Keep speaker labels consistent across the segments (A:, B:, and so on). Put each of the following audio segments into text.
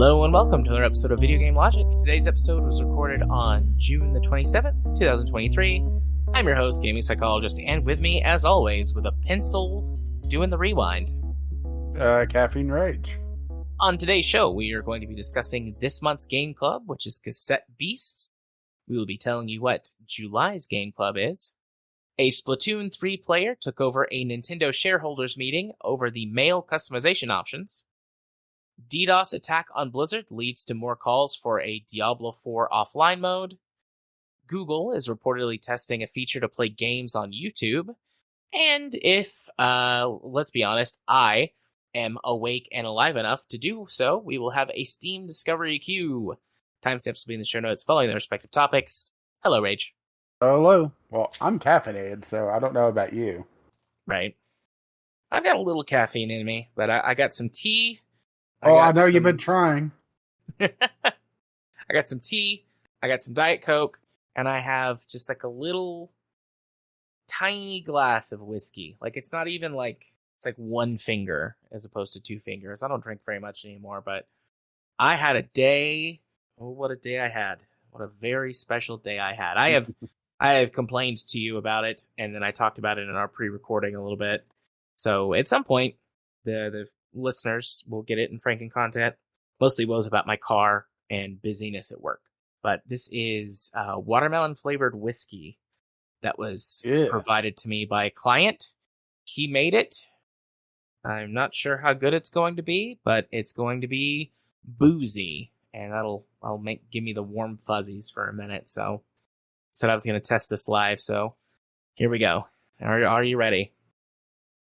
A: Hello and welcome to another episode of Video Game Logic. Today's episode was recorded on June the 27th, 2023. I'm your host, gaming psychologist, and with me, as always, with a pencil doing the rewind.
B: Caffeine Rage.
A: On today's show, we are going to be discussing this month's Game Club, which is Cassette Beasts. We will be telling you what July's Game Club is. A Splatoon 3 player took over a Nintendo shareholders meeting over the mail customization options. DDoS attack on Blizzard leads to more calls for a Diablo 4 offline mode. Google is reportedly testing a feature to play games on YouTube. And if, let's be honest, I am awake and alive enough to do so, we will have a Steam Discovery queue. Timestamps will be in the show notes following the respective topics. Hello, Rage.
B: Hello. Well, I'm caffeinated, so I don't know about you.
A: Right. I've got a little caffeine in me, but I got some tea.
B: I know you've been trying.
A: I got some tea, I got some Diet Coke, and I have just like a little tiny glass of whiskey. Like, it's not even like, it's like one finger as opposed to two fingers. I don't drink very much anymore, but I had a day. Oh, what a day I had. What a very special day I had. I have complained to you about it, and then I talked about it in our pre-recording a little bit. So at some point, the listeners will get it in Franken content. Mostly woes about my car and busyness at work. But this is watermelon flavored whiskey that was provided to me by a client. He made it. I'm not sure how good it's going to be, but it's going to be boozy, and that'll give me the warm fuzzies for a minute. So said I was going to test this live, so here we go. Are you ready?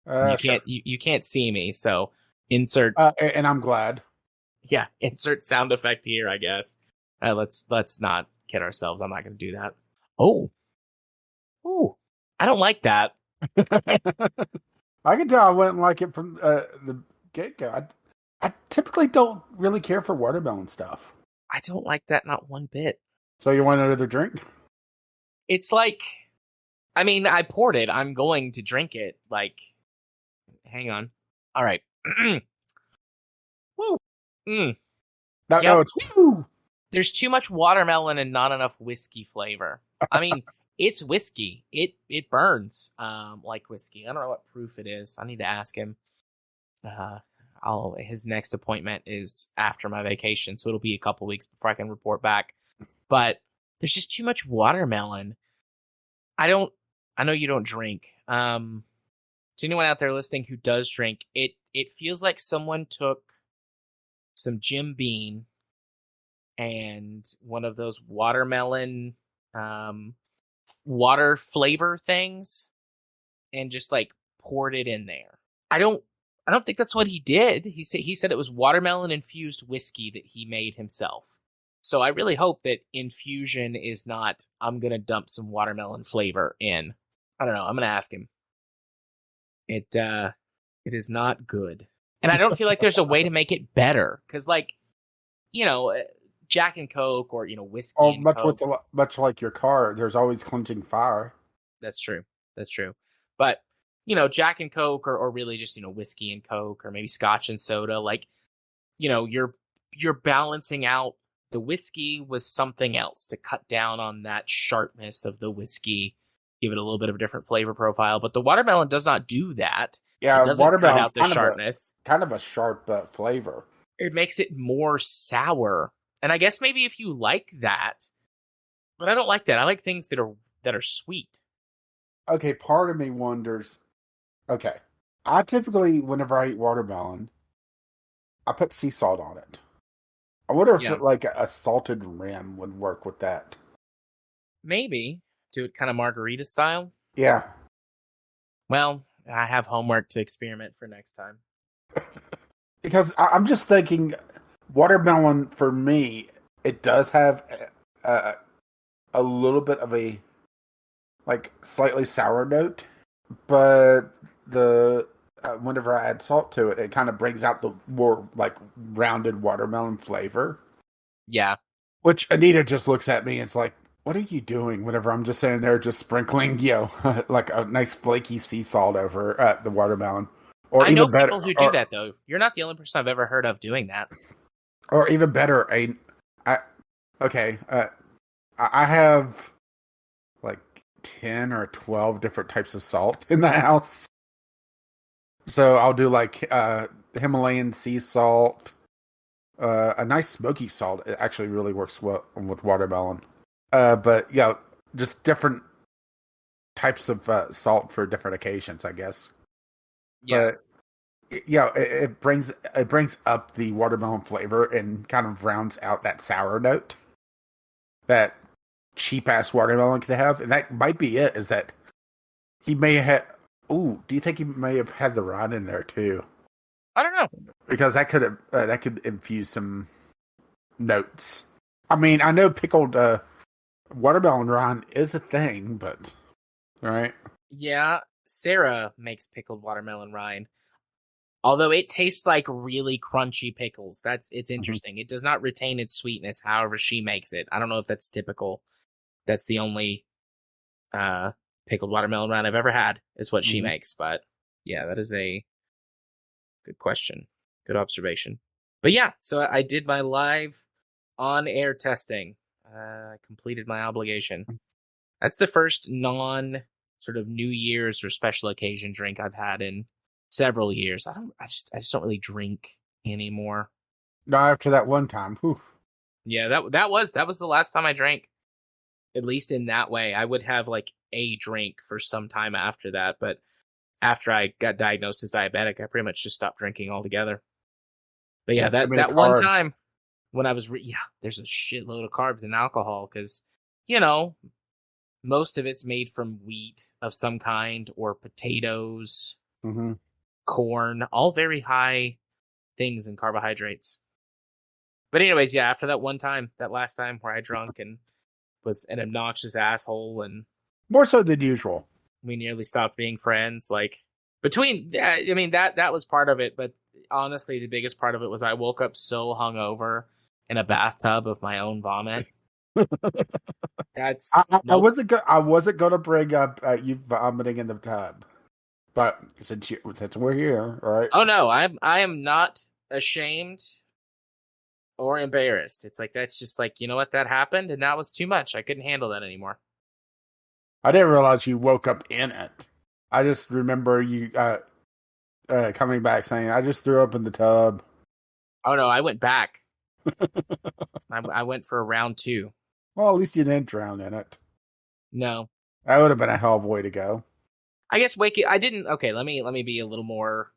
A: You can't see me, so insert.
B: And I'm glad.
A: Yeah, insert sound effect here, I guess. Let's not kid ourselves. I'm not going to do that. Oh, ooh, I don't like that.
B: I can tell I wouldn't like it from the get-go. I typically don't really care for watermelon stuff.
A: I don't like that, not one bit.
B: So you want another drink?
A: It's like, I mean, I poured it. I'm going to drink it. Like, hang on. All right. Woo.
B: No, it's woo.
A: There's too much watermelon and not enough whiskey flavor. I mean, it's whiskey. It burns like whiskey. I don't know what proof it is. I need to ask him. His next appointment is after my vacation, so it'll be a couple weeks before I can report back. But there's just too much watermelon. I know you don't drink. To anyone out there listening who does drink, it feels like someone took some Jim Beam and one of those watermelon water flavor things and just like poured it in there. I don't think that's what he did. He said it was watermelon infused whiskey that he made himself. So I really hope that infusion is not, I'm going to dump some watermelon flavor in. I don't know. I'm going to ask him. It is not good. And I don't feel like there's a way to make it better. Because, like, you know, Jack and Coke or, you know, whiskey and Coke.
B: Much like your car, there's always clenching fire.
A: That's true. But, you know, Jack and Coke or really just, you know, whiskey and Coke or maybe Scotch and soda, like, you know, you're balancing out. The whiskey was something else to cut down on that sharpness of the whiskey, give it a little bit of a different flavor profile. But the watermelon does not do that.
B: Yeah,
A: it doesn't cut out the sharpness.
B: Kind of a sharp flavor.
A: It makes it more sour. And I guess maybe if you like that, but I don't like that. I like things that are sweet.
B: Okay, part of me wonders. Okay, I typically, whenever I eat watermelon, I put sea salt on it. I wonder if like a salted rim would work with that.
A: Maybe. Do it kind of margarita style?
B: Yeah.
A: Well, I have homework to experiment for next time.
B: Because I'm just thinking, watermelon, for me, it does have a little bit of a, like, slightly sour note. But whenever I add salt to it, it kind of brings out the more, like, rounded watermelon flavor.
A: Yeah.
B: Which Anita just looks at me and it's like, what are you doing? Whenever I'm just sitting there just sprinkling, like a nice flaky sea salt over the watermelon. Or
A: I know people who do that, though. You're not the only person I've ever heard of doing that.
B: Or even better, I okay, I have like 10 or 12 different types of salt in the house. So I'll do like Himalayan sea salt, a nice smoky salt. It actually really works well with watermelon. But yeah, just different types of salt for different occasions, I guess.
A: Yeah.
B: But yeah, it brings up the watermelon flavor and kind of rounds out that sour note that cheap ass watermelon could have, and that might be it. Is that he may have? Ooh, do you think he may have had the rind in there too?
A: I don't know.
B: Because that could infuse some notes. I mean, I know pickled watermelon rind is a thing, but right.
A: Yeah, Sarah makes pickled watermelon rind. Although it tastes like really crunchy pickles. It's
B: Mhm.
A: interesting. It does not retain its sweetness, however she makes it. I don't know if that's typical. That's the only pickled watermelon rind I've ever had, is what she
B: Mhm.
A: makes. But yeah, that is a good question. Good observation. But yeah, so I did my live on air testing. I completed my obligation. That's the first non sort of New Year's or special occasion drink I've had in several years. I just don't really drink anymore.
B: No, after that one time, whew.
A: Yeah, that was the last time I drank. At least in that way, I would have like a drink for some time after that, but after I got diagnosed as diabetic, I pretty much just stopped drinking altogether. But yeah,
B: Yeah, too many
A: that one
B: carbs.
A: time when I was yeah, there's a shitload of carbs in alcohol because you know most of it's made from wheat of some kind or potatoes,
B: Hmm.
A: corn, all very high things in carbohydrates. But anyways, yeah, after that one time, that last time where I drunk and was an obnoxious asshole and
B: More so than usual.
A: we nearly stopped being friends, like between yeah, I mean that was part of it, but honestly the biggest part of it was I woke up so hungover in a bathtub of my own vomit. That's
B: I
A: nope.
B: wasn't I wasn't gonna bring up you vomiting in the tub, but since we're here, all right?
A: Oh no, I am not ashamed or embarrassed. It's like that's just like, you know what, that happened and that was too much. I couldn't handle that anymore.
B: I didn't realize you woke up in it. I just remember you coming back saying, "I just threw up in the tub."
A: Oh no, I went back. I went for a round two.
B: Well, at least you didn't drown in it.
A: No,
B: That would have been a hell of a way to go.
A: I guess wake it. I didn't. Okay, let me be a little more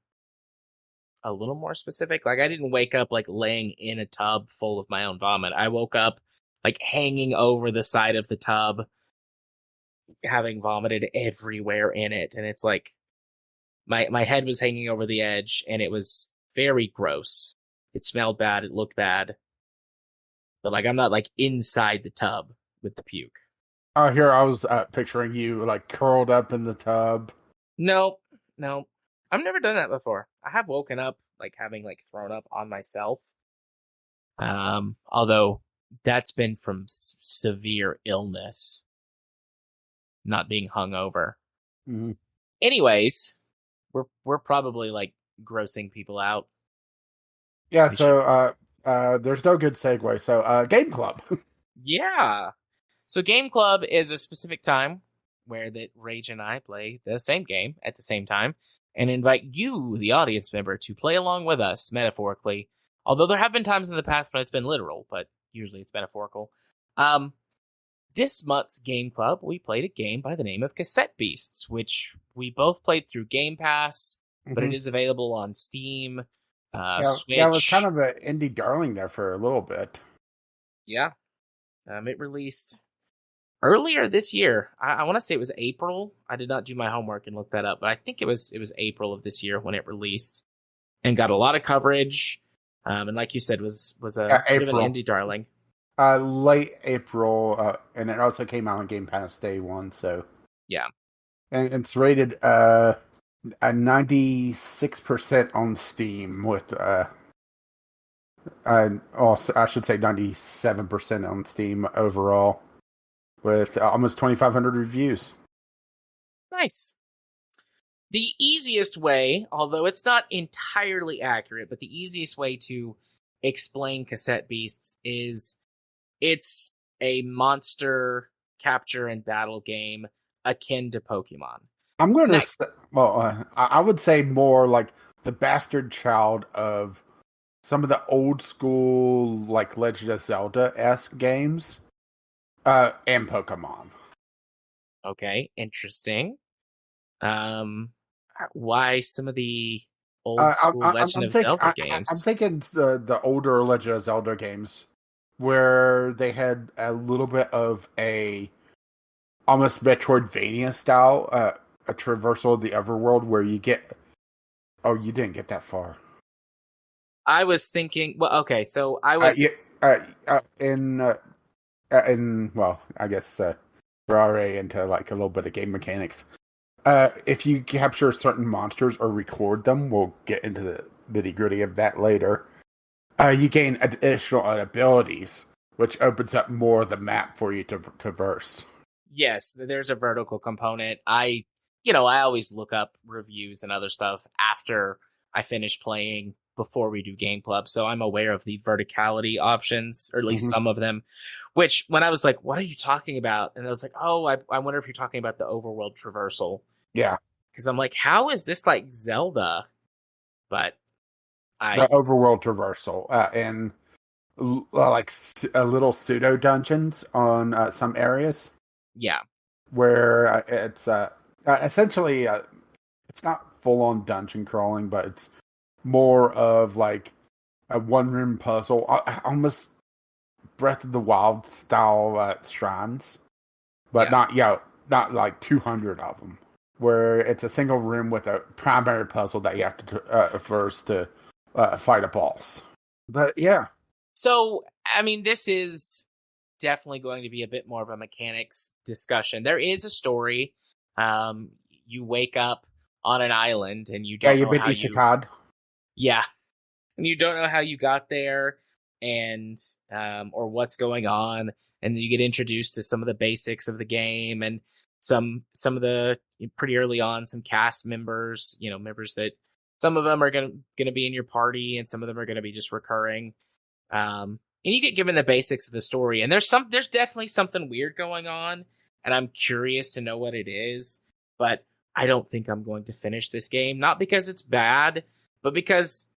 A: specific. Like I didn't wake up like laying in a tub full of my own vomit. I woke up like hanging over the side of the tub, having vomited everywhere in it, and it's like my head was hanging over the edge, and it was very gross. It smelled bad. It looked bad, but like I'm not like inside the tub with the puke.
B: Here I was picturing you like curled up in the tub.
A: No, no, I've never done that before. I have woken up like having like thrown up on myself. Although that's been from severe illness, not being hungover.
B: Mm-hmm.
A: Anyways, we're probably like grossing people out.
B: Yeah,
A: We should,
B: so there's no good segue. So Game Club.
A: yeah. So Game Club is a specific time where that Rage and I play the same game at the same time and invite you, the audience member, to play along with us metaphorically. Although there have been times in the past when it's been literal, but usually it's metaphorical. Um, This month's Game Club, we played a game by the name of Cassette Beasts, which we both played through Game Pass, but
B: Hmm.
A: it is available on Steam,
B: Yeah, it was kind
A: Switch.
B: of an indie darling there for a little bit.
A: Yeah, it released earlier this year. I want to say it was April. I did not do my homework and look that up, but I think it was April of this year when it released and got a lot of coverage. And like you said, was a bit of an
B: April.
A: indie darling.
B: Late April, and it also came out on Game Pass day one. So,
A: Yeah,
B: and it's rated a 96% on Steam with also I should say 97% on Steam overall with almost 2,500 reviews.
A: nice. The easiest way, although it's not entirely accurate, but the easiest way to explain Cassette Beasts is it's a monster capture and battle game akin to Pokemon.
B: I'm going
A: And
B: to
A: that,
B: say, well, I would say more like the bastard child of some of the old school, like Legend of Zelda-esque games, and Pokemon.
A: okay, interesting. Why some of the old school Legend of Zelda
B: I'm
A: games?
B: thinking the older Legend of Zelda games where they had a little bit of a almost Metroidvania style, a traversal of the overworld where you get. Oh, you didn't get that far.
A: I was thinking, well, okay, so I
B: Uh,
A: was,
B: yeah, uh, uh, in uh, well, I guess we're already into like a little bit of game mechanics. If you capture certain monsters or record them, we'll get into the nitty gritty of that later. You gain additional abilities, which opens up more of the map for you to traverse.
A: yes, there's a vertical component. I always look up reviews and other stuff after I finish playing before we do Game Club, so I'm aware of the verticality options, or at least
B: Hmm.
A: some of them. Which, when I was like, "What are you talking about?" and I was like, "Oh, I wonder if you're talking about the overworld traversal."
B: Yeah,
A: Because I'm like, "How is this like Zelda?" But
B: the
A: I,
B: overworld traversal and like little pseudo dungeons on some areas
A: yeah,
B: where it's essentially it's not full on dungeon crawling, but it's more of like a one room puzzle, almost Breath of the Wild style shrines, but
A: yeah.
B: not like 200 of them. Where it's a single room with a primary puzzle that you have to first to fight a boss. But yeah,
A: So, I mean, this is definitely going to be a bit more of a mechanics discussion. There is a story. You wake up on an island and you
B: yeah,
A: don't
B: you've
A: know
B: been
A: how you,
B: isekai.
A: yeah, and you don't know how you got there, and or what's going on, and then you get introduced to some of the basics of the game and some of the pretty early on some cast members, members that some of them are gonna be in your party and some of them are gonna be just recurring. And you get given the basics of the story, and there's definitely something weird going on, and I'm curious to know what it is, but I don't think I'm going to finish this game, not because it's bad, but because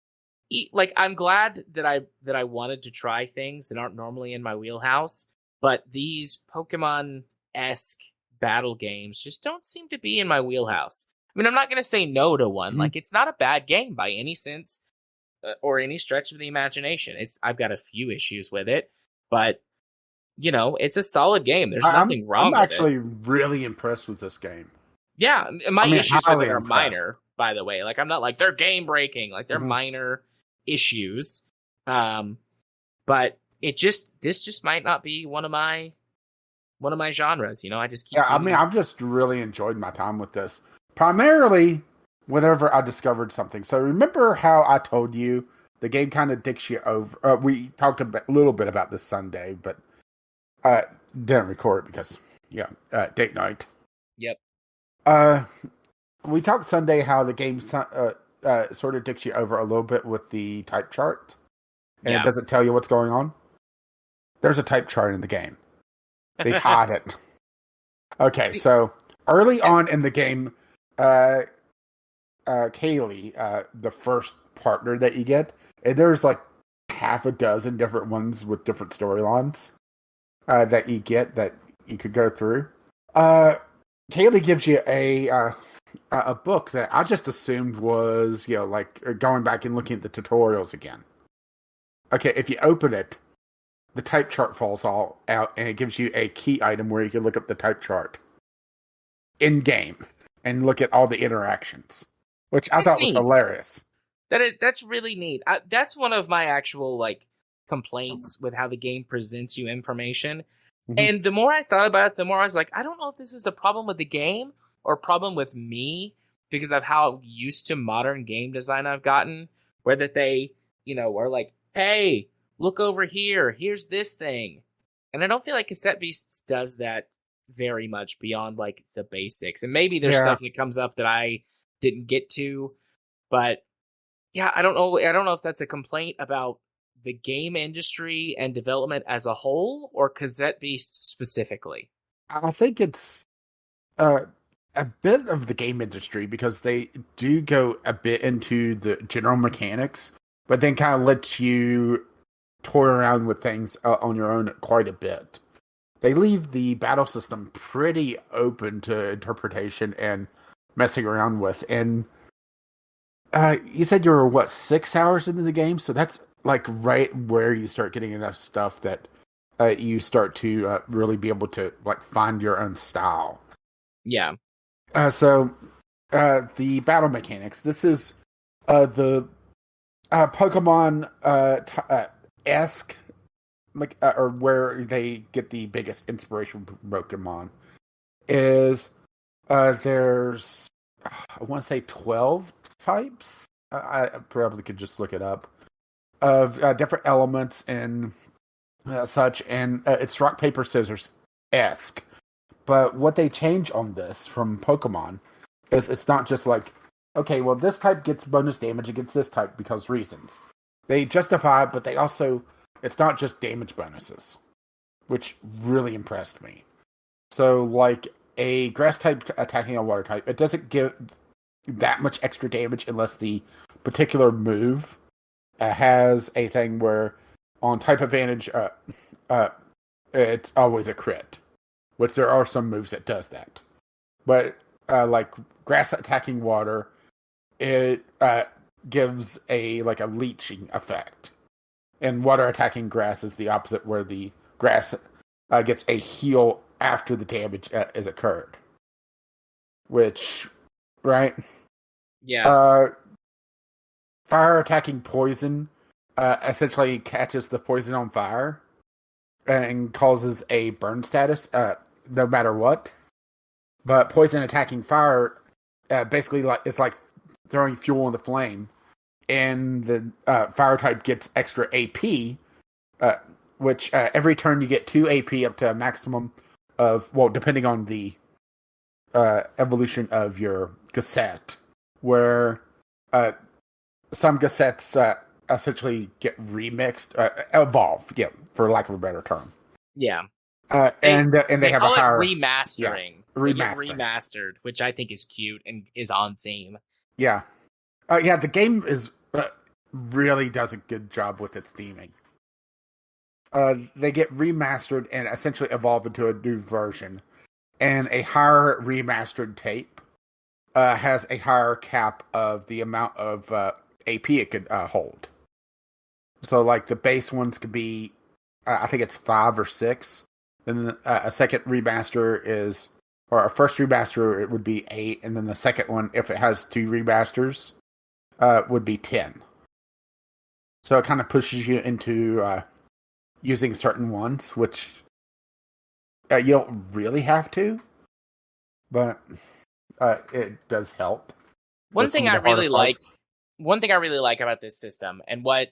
A: like I'm glad that I wanted to try things that aren't normally in my wheelhouse, but these Pokemon esque battle games just don't seem to be in my wheelhouse. I mean, I'm not going to say no to one.
B: Mhm.
A: Like, it's not a bad game by any sense, or any stretch of the imagination. I've got a few issues with it, but it's a solid game. There's nothing
B: I'm
A: wrong with it.
B: actually really impressed with this game.
A: Yeah, my
B: I mean,
A: issues with
B: highly
A: it are
B: impressed.
A: minor, by the way. Like, I'm not like they're game breaking. Like, they're
B: Hmm.
A: minor issues. Um, but this just might not be one of my genres. I just keep
B: Yeah, I mean,
A: seeing.
B: I've just really enjoyed my time with this. Primarily, whenever I discovered something. So remember how I told you the game kind of dicks you over. We talked a little bit about this Sunday, but uh, didn't record it because date night.
A: Yep.
B: Uh, we talked Sunday how the game sort of dicks you over a little bit with the type chart, and it
A: Yeah.
B: doesn't tell you what's going on. There's a type chart in the game. They hide it. Okay, so early on in the game, uh, Kaylee, the first partner that you get, and there's like half a dozen different ones with different storylines that you get that you could go through. Uh, Kaylee gives you a book that I just assumed was like going back and looking at the tutorials again. Okay, if you open it, the type chart falls all out, and it gives you a key item where you can look up the type chart in game and look at all the interactions, which I
A: It's
B: thought was
A: neat.
B: hilarious.
A: That's really neat. That's one of my actual like complaints with how the game presents you information.
B: Hmm.
A: And the more I thought about it, the more I was like, I don't know if this is the problem with the game or problem with me because of how used to modern game design I've gotten, where that they, are like, hey, look over here, here's this thing. And I don't feel like Cassette Beasts does that very much beyond like the basics. And maybe there's
B: Yeah,
A: stuff that comes up that I didn't get to, but yeah, I don't know. I don't know if that's a complaint about the game industry and development as a whole, or Cassette Beast specifically?
B: I think it's a bit of the game industry because they do go a bit into the general mechanics, but then kind of let you toy around with things on your own quite a bit. They leave the battle system pretty open to interpretation and messing around with. And you said you were, 6 hours into the game? So that's like right where you start getting enough stuff that you start to really be able to like find your own style.
A: Yeah.
B: So the battle mechanics. This is the Pokemon esque, or where they get the biggest inspiration from Pokemon. Is there's I want to say 12 types. I probably could just look it up of different elements and such, and it's rock paper scissors esque. But what they change on this from Pokemon is it's not just like, okay, well, this type gets bonus damage against this type because reasons. They justify it, but they also, it's not just damage bonuses, which really impressed me. So, like, a grass type attacking a water type, it doesn't give that much extra damage unless the particular move has a thing where on type advantage, it's always a crit. Which there are some moves that does that. But, like, grass attacking water, it gives a leeching effect. And water attacking grass is the opposite, where the grass gets a heal after the damage is occurred. Which, right?
A: Yeah.
B: Fire attacking poison essentially catches the poison on fire and causes a burn status no matter what. But poison attacking fire basically it's like throwing fuel on the flame, and the fire type gets extra AP, which every turn you get 2 AP up to a maximum of, well, depending on the evolution of your cassette, where some cassettes essentially get remixed, evolve, for lack of a better term.
A: Yeah.
B: And they have
A: call
B: a higher
A: remastering.
B: Yeah,
A: They get
B: remaster.
A: remastered, which I think is cute and is on theme.
B: Yeah. The game is really does a good job with its theming. They get remastered and essentially evolve into a new version. And a higher remastered tape has a higher cap of the amount of AP it could hold. So, like, the base ones could be, I think it's 5 or 6. Then a second remaster is, or a first remaster, it would be 8. And then the second one, if it has 2 remasters, would be 10. So it kind of pushes you into using certain ones, which you don't really have to, but it does help.
A: One thing I really like about this system, and what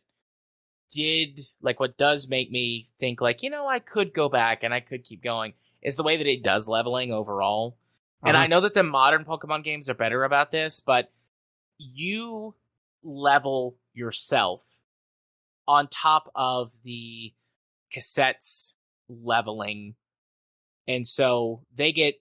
A: does make me think, I could go back and I could keep going, is the way that it does leveling overall. And I know that the modern Pokemon games are better about this, but you level yourself on top of the cassettes leveling. And so they get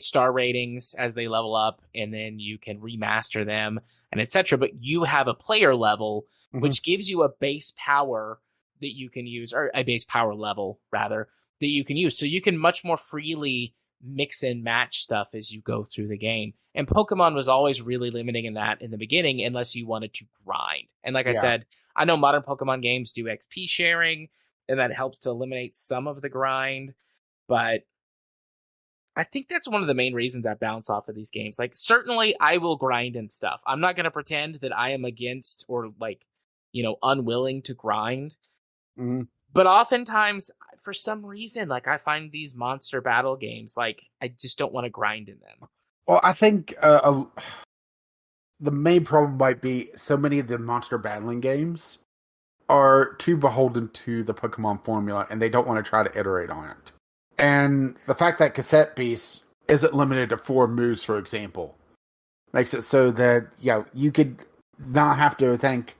A: star ratings as they level up, and then you can remaster them and etc. But you have a player level, which gives you a base power that you can use, or a base power level rather, that you can use. So you can much more freely mix and match stuff as you go through the game. And Pokemon was always really limiting in that in the beginning, unless you wanted to grind. And like I said, I know modern Pokemon games do XP sharing, and that helps to eliminate some of the grind. But I think that's one of the main reasons I bounce off of these games. Like, certainly I will grind and stuff. I'm not going to pretend that I am against or unwilling to grind.
B: Mm-hmm.
A: But oftentimes, for some reason, I find these monster battle games, I just don't want to grind in them.
B: Well, I think the main problem might be so many of the monster battling games are too beholden to the Pokemon formula, and they don't want to try to iterate on it. And the fact that Cassette Beast isn't limited to 4 moves, for example, makes it so that you could not have to think,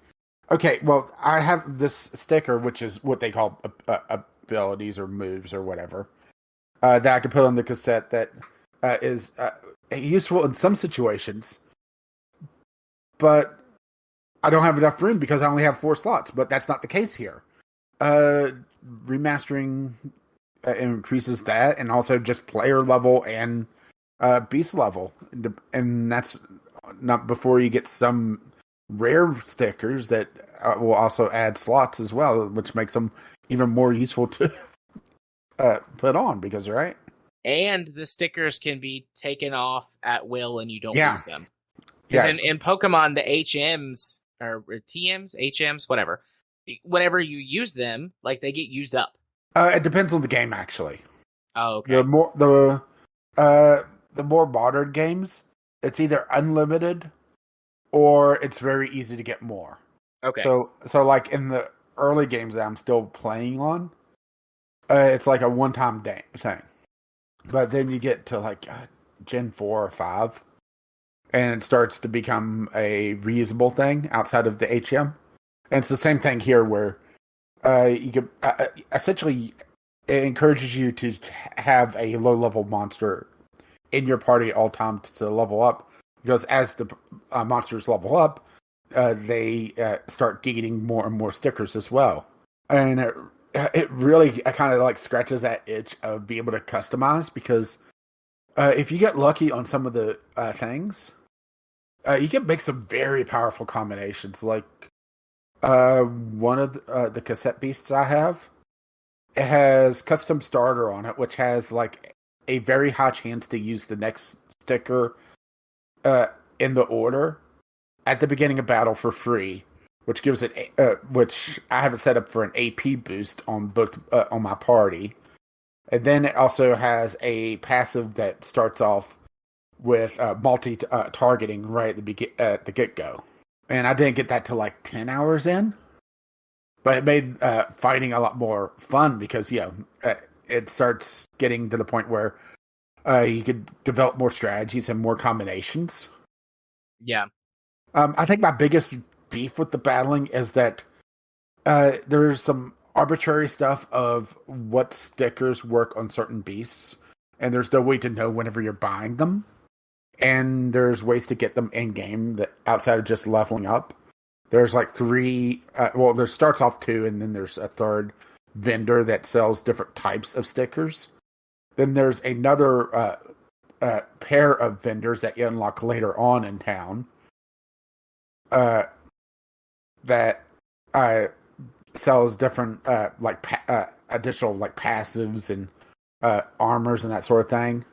B: Okay, well, I have this sticker, which is what they call abilities or moves or whatever, that I can put on the cassette that is useful in some situations, but I don't have enough room because I only have 4 slots. But that's not the case here. Uh, Remastering increases that, and also just player level and beast level, and that's not before you get some rare stickers that will also add slots as well, which makes them even more useful to put on. Because right,
A: And the stickers can be taken off at will, and you don't
B: yeah,
A: lose them. Because
B: yeah,
A: in Pokemon, the HMs or TMs, HMs, whatever, whenever you use them, like they get used up.
B: it depends on the game actually.
A: Oh,
B: The
A: okay.
B: more the more modern games, it's either unlimited or it's very easy to get more.
A: Okay.
B: So like in the early games that I'm still playing on, it's like a one-time thing. But then you get to like Gen 4 or 5, and it starts to become a reusable thing outside of the HM. And it's the same thing here where you could essentially it encourages you to have a low-level monster in your party at all times to level up, because as the monsters level up, they start getting more and more stickers as well, and it really kind of like scratches that itch of being able to customize, because if you get lucky on some of the things, you can make some very powerful combinations. Like one of the cassette beasts I have, it has custom starter on it, which has like a very high chance to use the next sticker uh, in the order at the beginning of battle for free, which gives it which I have it set up for an AP boost on both on my party, and then it also has a passive that starts off with multi targeting right at the get go, and I didn't get that till like 10 hours in, but it made fighting a lot more fun because it starts getting to the point where you could develop more strategies and more combinations.
A: Yeah.
B: I think my biggest beef with the battling is that there's some arbitrary stuff of what stickers work on certain beasts, and there's no way to know whenever you're buying them. And there's ways to get them in game that outside of just leveling up. There's like 3. Well, there starts off 2, and then there's a third vendor that sells different types of stickers. Then there's another pair of vendors that you unlock later on in town. That sells different additional like passives and armors and that sort of thing.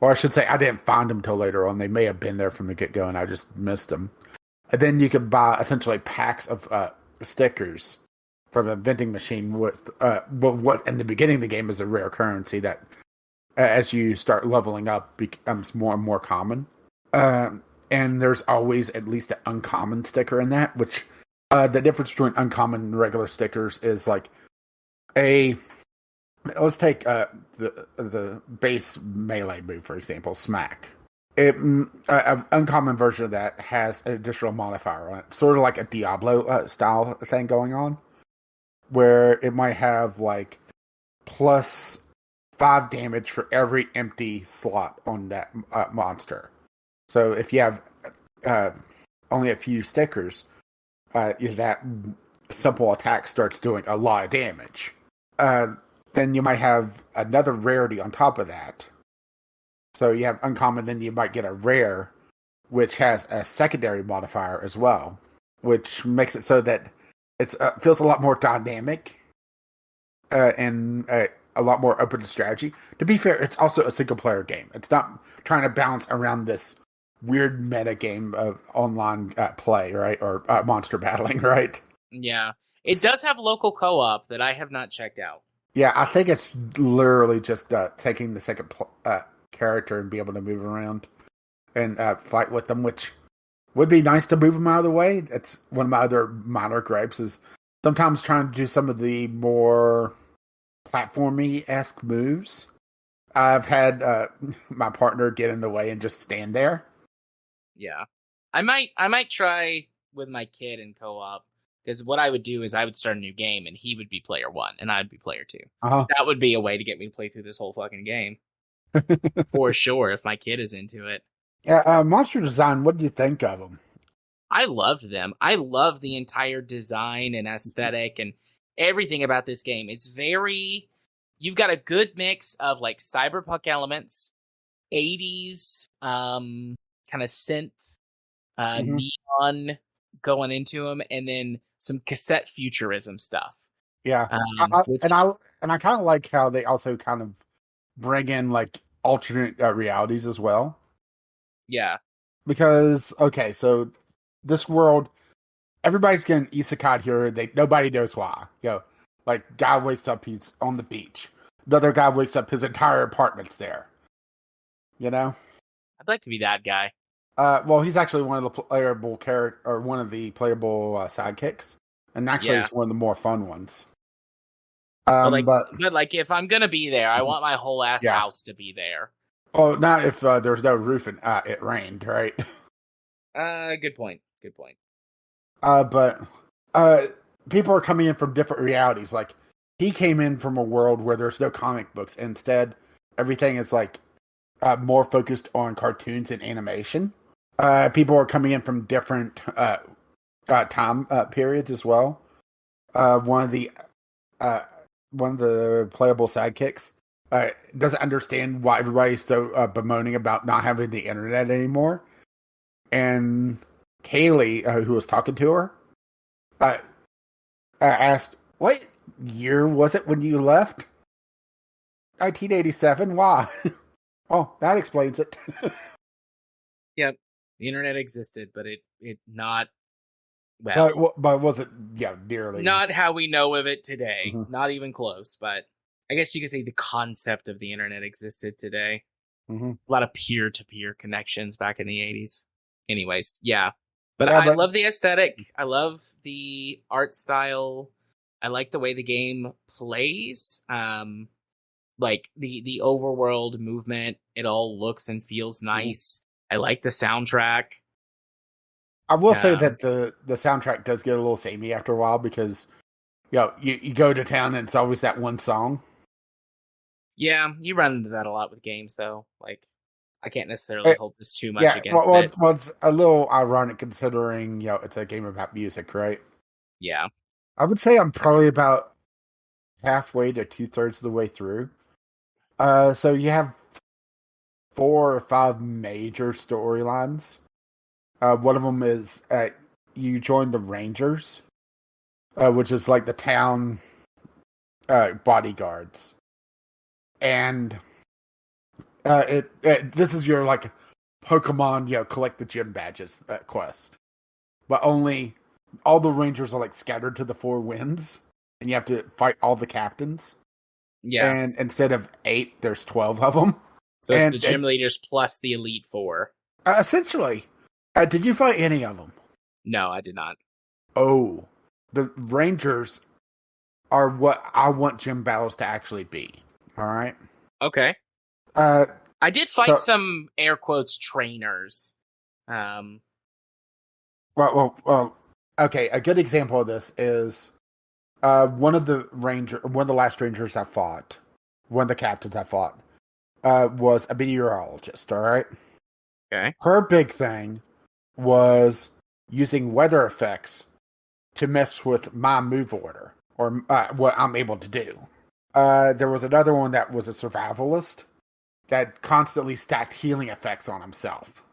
B: Or I should say, I didn't find them till later on. They may have been there from the get go, and I just missed them. And then you could buy essentially packs of stickers from a vending machine with what in the beginning of the game is a rare currency that, as you start leveling up, becomes more and more common. And there's always at least an uncommon sticker in that, which the difference between uncommon and regular stickers is like a. Let's take the base melee move, for example, smack. An uncommon version of that has an additional modifier on it, sort of like a Diablo style thing going on, where it might have like plus 5 damage for every empty slot on that monster. So if you have only a few stickers, that simple attack starts doing a lot of damage. Then you might have another rarity on top of that. So you have uncommon, then you might get a rare, which has a secondary modifier as well, which makes it so that it feels a lot more dynamic and a lot more open to strategy. To be fair, it's also a single-player game. It's not trying to bounce around this weird meta game of online play, right? Or monster battling, right?
A: Yeah. It does have local co-op that I have not checked out.
B: Yeah, I think it's literally just taking the second character and be able to move around and fight with them, which would be nice to move them out of the way. It's one of my other minor gripes is sometimes trying to do some of the more platformy-esque moves. I've had my partner get in the way and just stand there.
A: Yeah. I might try with my kid in co-op. Because what I would do is I would start a new game, and he would be player 1, and I'd be player 2.
B: Uh-huh.
A: That would be a way to get me to play through this whole fucking game. For sure, if my kid is into it.
B: Yeah, monster design, what do you think of them?
A: I loved them. I love the entire design and aesthetic and everything about this game. It's very... You've got a good mix of, like, cyberpunk elements, 80s, kind of synth, neon going into them, and then some cassette futurism stuff.
B: Yeah,
A: Which,
B: and I kind of like how they also kind of bring in like alternate realities as well.
A: yeah,
B: Because okay, so this world, everybody's getting isekai here. Nobody knows why. Like guy wakes up, he's on the beach. Another guy wakes up, his entire apartment's there. You know.
A: I'd like to be that guy.
B: Well, he's actually one of the playable sidekicks, and actually,
A: Yeah.
B: it's one of the more fun ones.
A: But like, if I'm gonna be there, I want my whole ass
B: Yeah.
A: house to be there.
B: Oh, not if there's no roof and it rained, right?
A: Good point. Good point.
B: But people are coming in from different realities. Like he came in from a world where there's no comic books. Instead, everything is like more focused on cartoons and animation. People are coming in from different time periods as well. One of the playable sidekicks doesn't understand why everybody's so bemoaning about not having the internet anymore. And Kaylee, who was talking to her, asked, "What year was it when you left?" 1987. Why? Oh, that explains it.
A: Yep, the internet existed, but it not well.
B: But was it nearly
A: Not how we know of it today.
B: Mm-hmm.
A: Not even close. But I guess you could say the concept of the internet existed today.
B: Mm-hmm.
A: A lot of peer-to-peer connections back in the 80s. Anyways, yeah. But I love the aesthetic. I love the art style. I like the way the game plays. Like the overworld movement. It all looks and feels nice. I like the soundtrack.
B: I will say that the soundtrack does get a little samey after a while because you go to town and it's always that one song.
A: Yeah, you run into that a lot with games, though. Like, I can't necessarily hold this too much against it.
B: Well, it's a little ironic considering, it's a game about music, right?
A: Yeah.
B: I would say I'm probably about halfway to 2/3 of the way through. So you have 4 or 5 major storylines. One of them is you join the Rangers, which is like the town bodyguards. And this is your like Pokemon, collect the gym badges quest. But only all the Rangers are like scattered to the 4 winds, and you have to fight all the captains.
A: Yeah.
B: And instead of 8, there's 12 of them.
A: So it's the gym leaders plus the Elite 4.
B: Essentially. Did you fight any of them?
A: No, I did not.
B: Oh. The Rangers are what I want gym battles to actually be. All right?
A: Okay. I did fight some, air quotes, trainers.
B: Well, okay. A good example of this is one of the last Rangers I fought, one of the captains I fought, was a meteorologist, all right?
A: Okay.
B: Her big thing was using weather effects to mess with my move order, or what I'm able to do. There was another one that was a survivalist that constantly stacked healing effects on himself.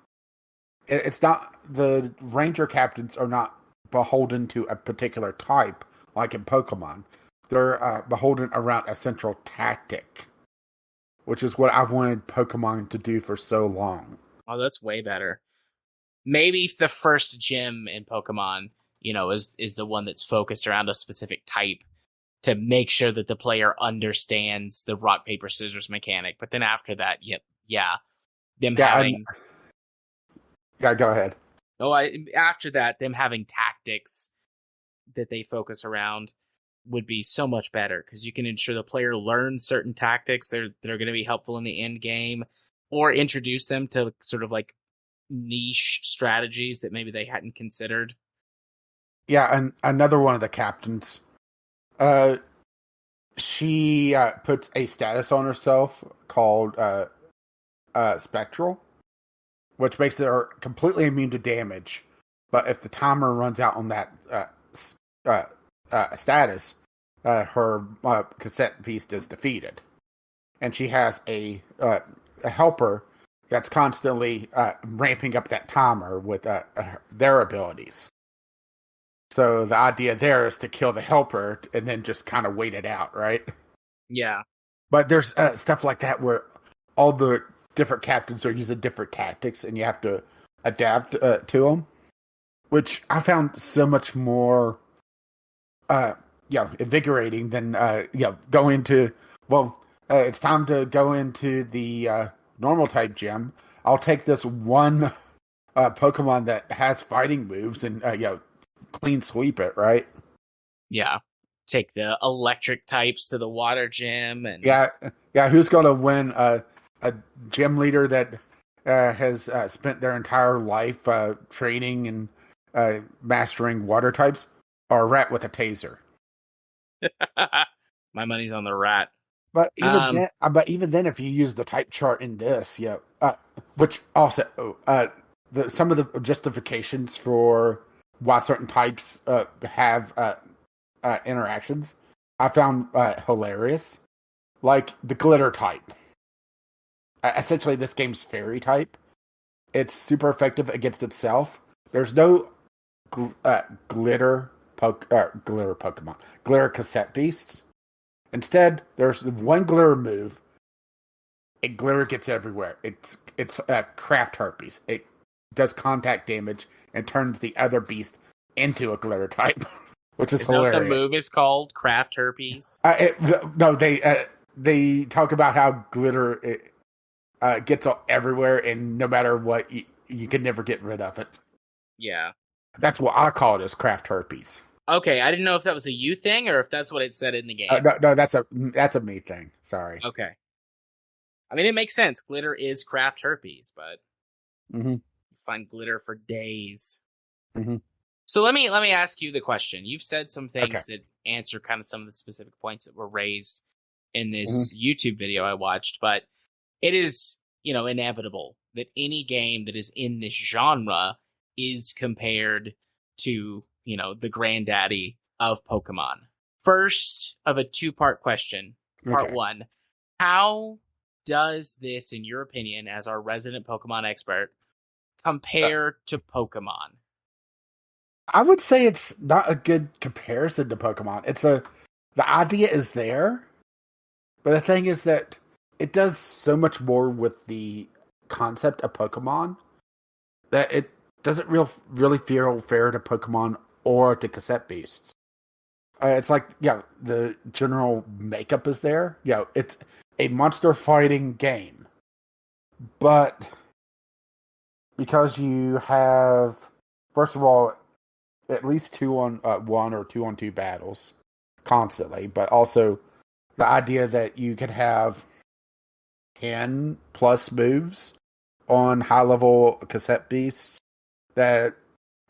B: It's not, the ranger captains are not beholden to a particular type like in Pokemon. They're beholden around a central tactic, which is what I've wanted Pokemon to do for so long.
A: Oh, that's way better. Maybe the first gym in Pokemon, is the one that's focused around a specific type to make sure that the player understands the rock, paper, scissors mechanic. But then after that,
B: go ahead.
A: After that, them having tactics that they focus around would be so much better because you can ensure the player learns certain tactics that are going to be helpful in the end game, or introduce them to sort of like niche strategies that maybe they hadn't considered.
B: yeah, and another one of the captains. Uh, she puts a status on herself called spectral, which makes her completely immune to damage. But if the timer runs out on that uh, status, her cassette beast is defeated, and she has a helper that's constantly ramping up that timer with their abilities. So the idea there is to kill the helper and then just kind of wait it out, right?
A: Yeah.
B: But there's stuff like that where all the different captains are using different tactics, and you have to adapt to them, which I found so much more, invigorating than going to. Well, it's time to go into the normal type gym. I'll take this one Pokemon that has fighting moves and clean sweep it, right?
A: Yeah. Take the electric types to the water gym and
B: Yeah. Who's gonna win? A gym leader that has spent their entire life training and mastering water types, or a rat with a taser?
A: my money's on the rat.
B: But even then, if you use the type chart in this, which also some of the justifications for why certain types have interactions, I found hilarious. Like the glitter type. Essentially, this game's fairy type. It's super effective against itself. There's no glitter Pokemon, glitter cassette beasts. Instead, there's one glitter move. And glitter gets everywhere. It's craft herpes. It does contact damage and turns the other beast into a glitter type, which is hilarious.
A: That what the move is called? Craft herpes?
B: No, they talk about how glitter gets everywhere, and no matter what, you can never get rid of it.
A: Yeah.
B: That's what I call it, is craft herpes.
A: Okay, I didn't know if that was a you thing or if that's what it said in the game.
B: No, that's a me thing. Sorry.
A: Okay. I mean, it makes sense. Glitter is craft herpes, but you find glitter for days.
B: Mm-hmm.
A: So let me ask you the question. You've said some things that answer kind of some of the specific points that were raised in this YouTube video I watched, but it is, inevitable that any game that is in this genre is compared to, the granddaddy of Pokemon. First of a two-part question. Part one, how does this, in your opinion, as our resident Pokemon expert, compare to Pokemon?
B: I would say it's not a good comparison to Pokemon. The idea is there, but the thing is that it does so much more with the concept of Pokemon that it doesn't really feel fair to Pokemon or to cassette beasts. It's like, the general makeup is there. It's a monster fighting game, but because you have, first of all, at least 2-on-1 or 2-on-2 battles constantly, but also the idea that you could have 10 plus moves on high level cassette beasts, that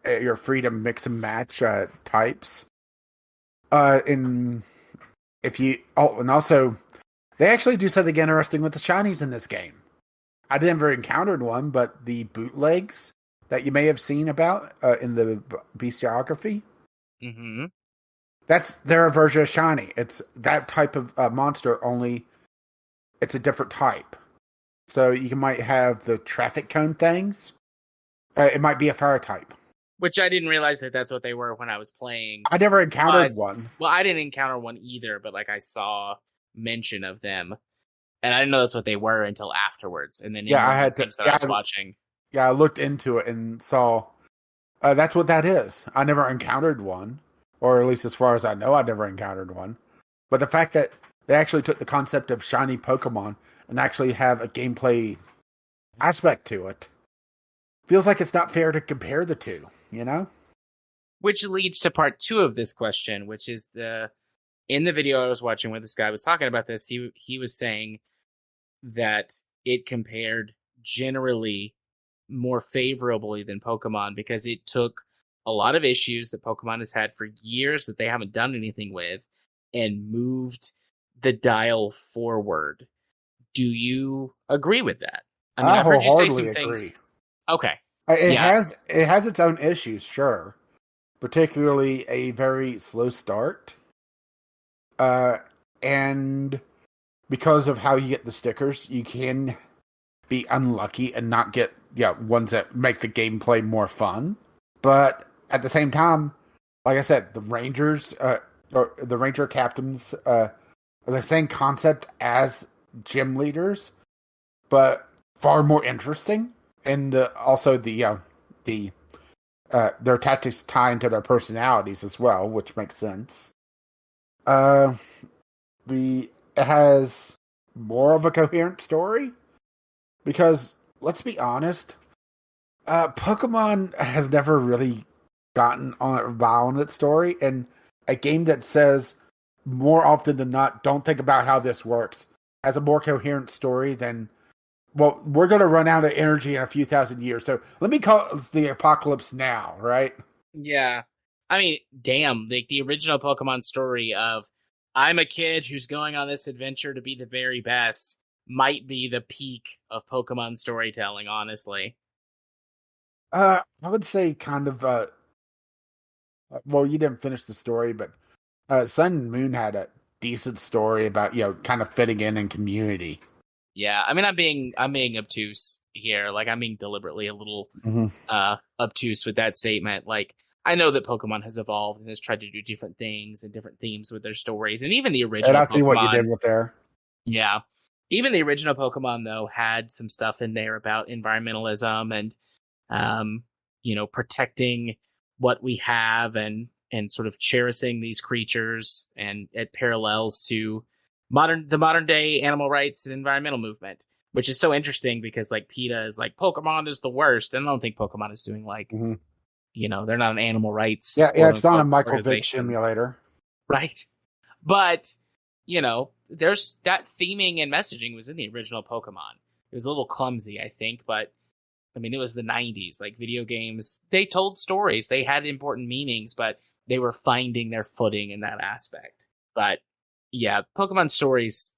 B: you're free to mix and match types. And also they actually do something interesting with the shinies in this game. I never encountered one, but the bootlegs that you may have seen about in the bestiography.
A: Mm-hmm.
B: That's their version of shiny. It's that type of monster, only it's a different type. So you might have the traffic cone things. It might be a fire type.
A: Which I didn't realize that that's what they were when I was playing.
B: I never encountered one.
A: Well, I didn't encounter one either, but I saw mention of them. And I didn't know that's what they were until afterwards. And then
B: I had
A: things that I was watching.
B: Yeah, I looked into it and saw that's what that is. I never encountered one, or at least as far as I know, I never encountered one. But the fact that they actually took the concept of shiny Pokemon and actually have a gameplay aspect to it feels like it's not fair to compare the two,
A: Which leads to part two of this question, which is in the video I was watching where this guy was talking about this, he was saying that it compared generally more favorably than Pokemon because it took a lot of issues that Pokemon has had for years that they haven't done anything with, and moved the dial forward. Do you agree with that? I mean,
B: I
A: I've heard you say
B: wholeheartedly
A: some
B: agree.
A: things. Okay.
B: It
A: Yeah.
B: has its own issues, sure. Particularly a very slow start. And because of how you get the stickers, you can be unlucky and not get ones that make the gameplay more fun. But at the same time, like I said, the Rangers or the Ranger captains are the same concept as gym leaders, but far more interesting. And also the their tactics tie into their personalities as well, which makes sense. Uh, it has more of a coherent story because let's be honest, Pokemon has never really gotten on a violent story, and a game that says more often than not, don't think about how this works, has a more coherent story than, well, we're going to run out of energy in a few thousand years, so let me call it the apocalypse now, right?
A: Yeah. I mean, damn, the original Pokemon story of I'm a kid who's going on this adventure to be the very best might be the peak of Pokemon storytelling, honestly.
B: I would say kind of, well, you didn't finish the story, but Sun and Moon had a decent story about, kind of fitting in community.
A: Yeah, I mean, I'm being obtuse here. Like, I'm being deliberately a little
B: Mm-hmm.
A: obtuse with that statement. Like, I know that Pokemon has evolved and has tried to do different things and different themes with their stories, and even the
B: And
A: original
B: I see what you
A: Pokemon.
B: did with there.
A: Yeah, even the original Pokemon though had some stuff in there about environmentalism and protecting what we have and sort of cherishing these creatures, and it parallels to the modern day animal rights and environmental movement, which is so interesting because like PETA is like Pokemon is the worst, and I don't think Pokemon is doing like
B: Mm-hmm.
A: they're not an animal rights
B: Yeah,
A: quote
B: it's not a
A: unquote
B: Michael Vick
A: organization,
B: simulator.
A: right? But there's that theming and messaging was in the original Pokemon. It was a little clumsy, I think, but I mean, it was the 90s. Like, video games, they told stories. They had important meanings, but they were finding their footing in that aspect. But, yeah, Pokemon stories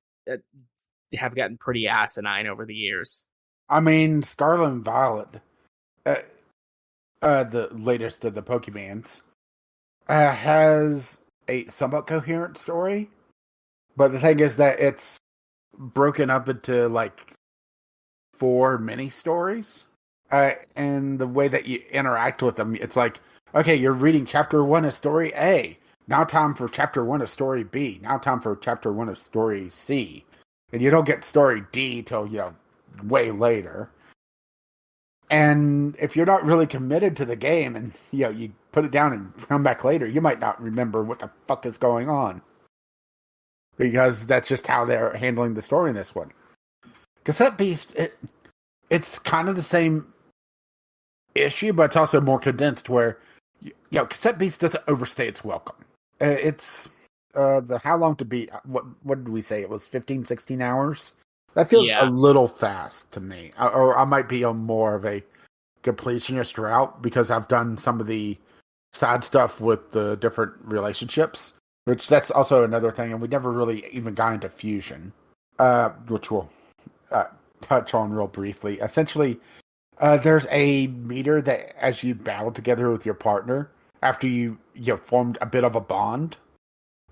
A: have gotten pretty asinine over the years.
B: I mean, Scarlet and Violet, uh, the latest of the Pokemans, has a somewhat coherent story. But the thing is that it's broken up into, like, 4 mini stories. And the way that you interact with them, it's like, okay, you're reading chapter 1 of story A. Now time for chapter 1 of story B. Now time for chapter 1 of story C. And you don't get story D till, way later. And if you're not really committed to the game and, you put it down and come back later, you might not remember what the fuck is going on. Because that's just how they're handling the story in this one. Cassette Beast, it's kind of the same issue, but it's also more condensed where, Cassette Beast doesn't overstay its welcome. It's the how long to beat, what did we say? It was 15, 16 hours? That feels a little fast to me. Or I might be on more of a completionist route because I've done some of the side stuff with the different relationships, which that's also another thing, and we never really even got into fusion, which we'll touch on real briefly. Essentially, there's a meter that as you battle together with your partner, after you formed a bit of a bond,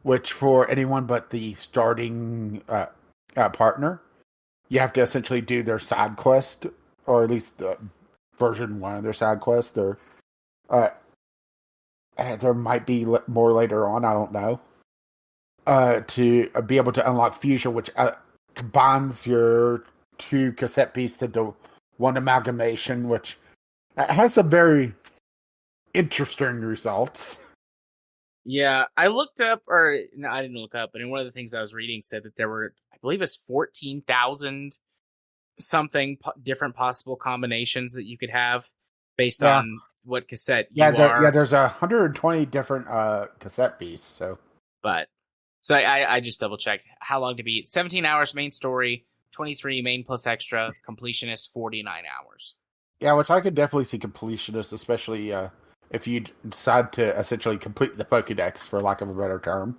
B: which for anyone but the starting partner, you have to essentially do their side quest, or at least version 1 of their side quest. There might be more later on, I don't know, to be able to unlock fusion, which combines your 2 cassette pieces into one amalgamation, which has some very interesting results.
A: Yeah, I looked up, or no, I didn't look up, but in one of the things I was reading said that there were, I believe it's 14,000 something different possible combinations that you could have based on what cassette you are.
B: There's 120 different cassette beasts. So
A: I just double checked how long to beat. 17 hours main story, 23 main plus extra, completionist 49 hours.
B: Yeah, which I could definitely see completionist, especially if you decide to essentially complete the Pokédex, for lack of a better term.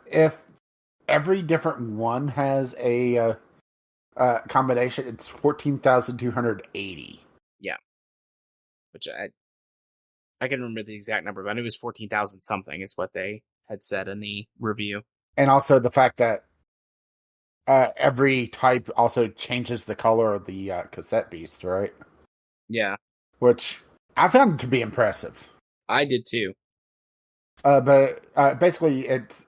B: If every different one has a combination, it's 14,280.
A: Yeah, which I can remember the exact number, but I knew it was 14,000 something is what they had said in the review.
B: And also the fact that every type also changes the color of the cassette beast, right?
A: Yeah,
B: Which I found to be impressive.
A: I did too.
B: But basically, it's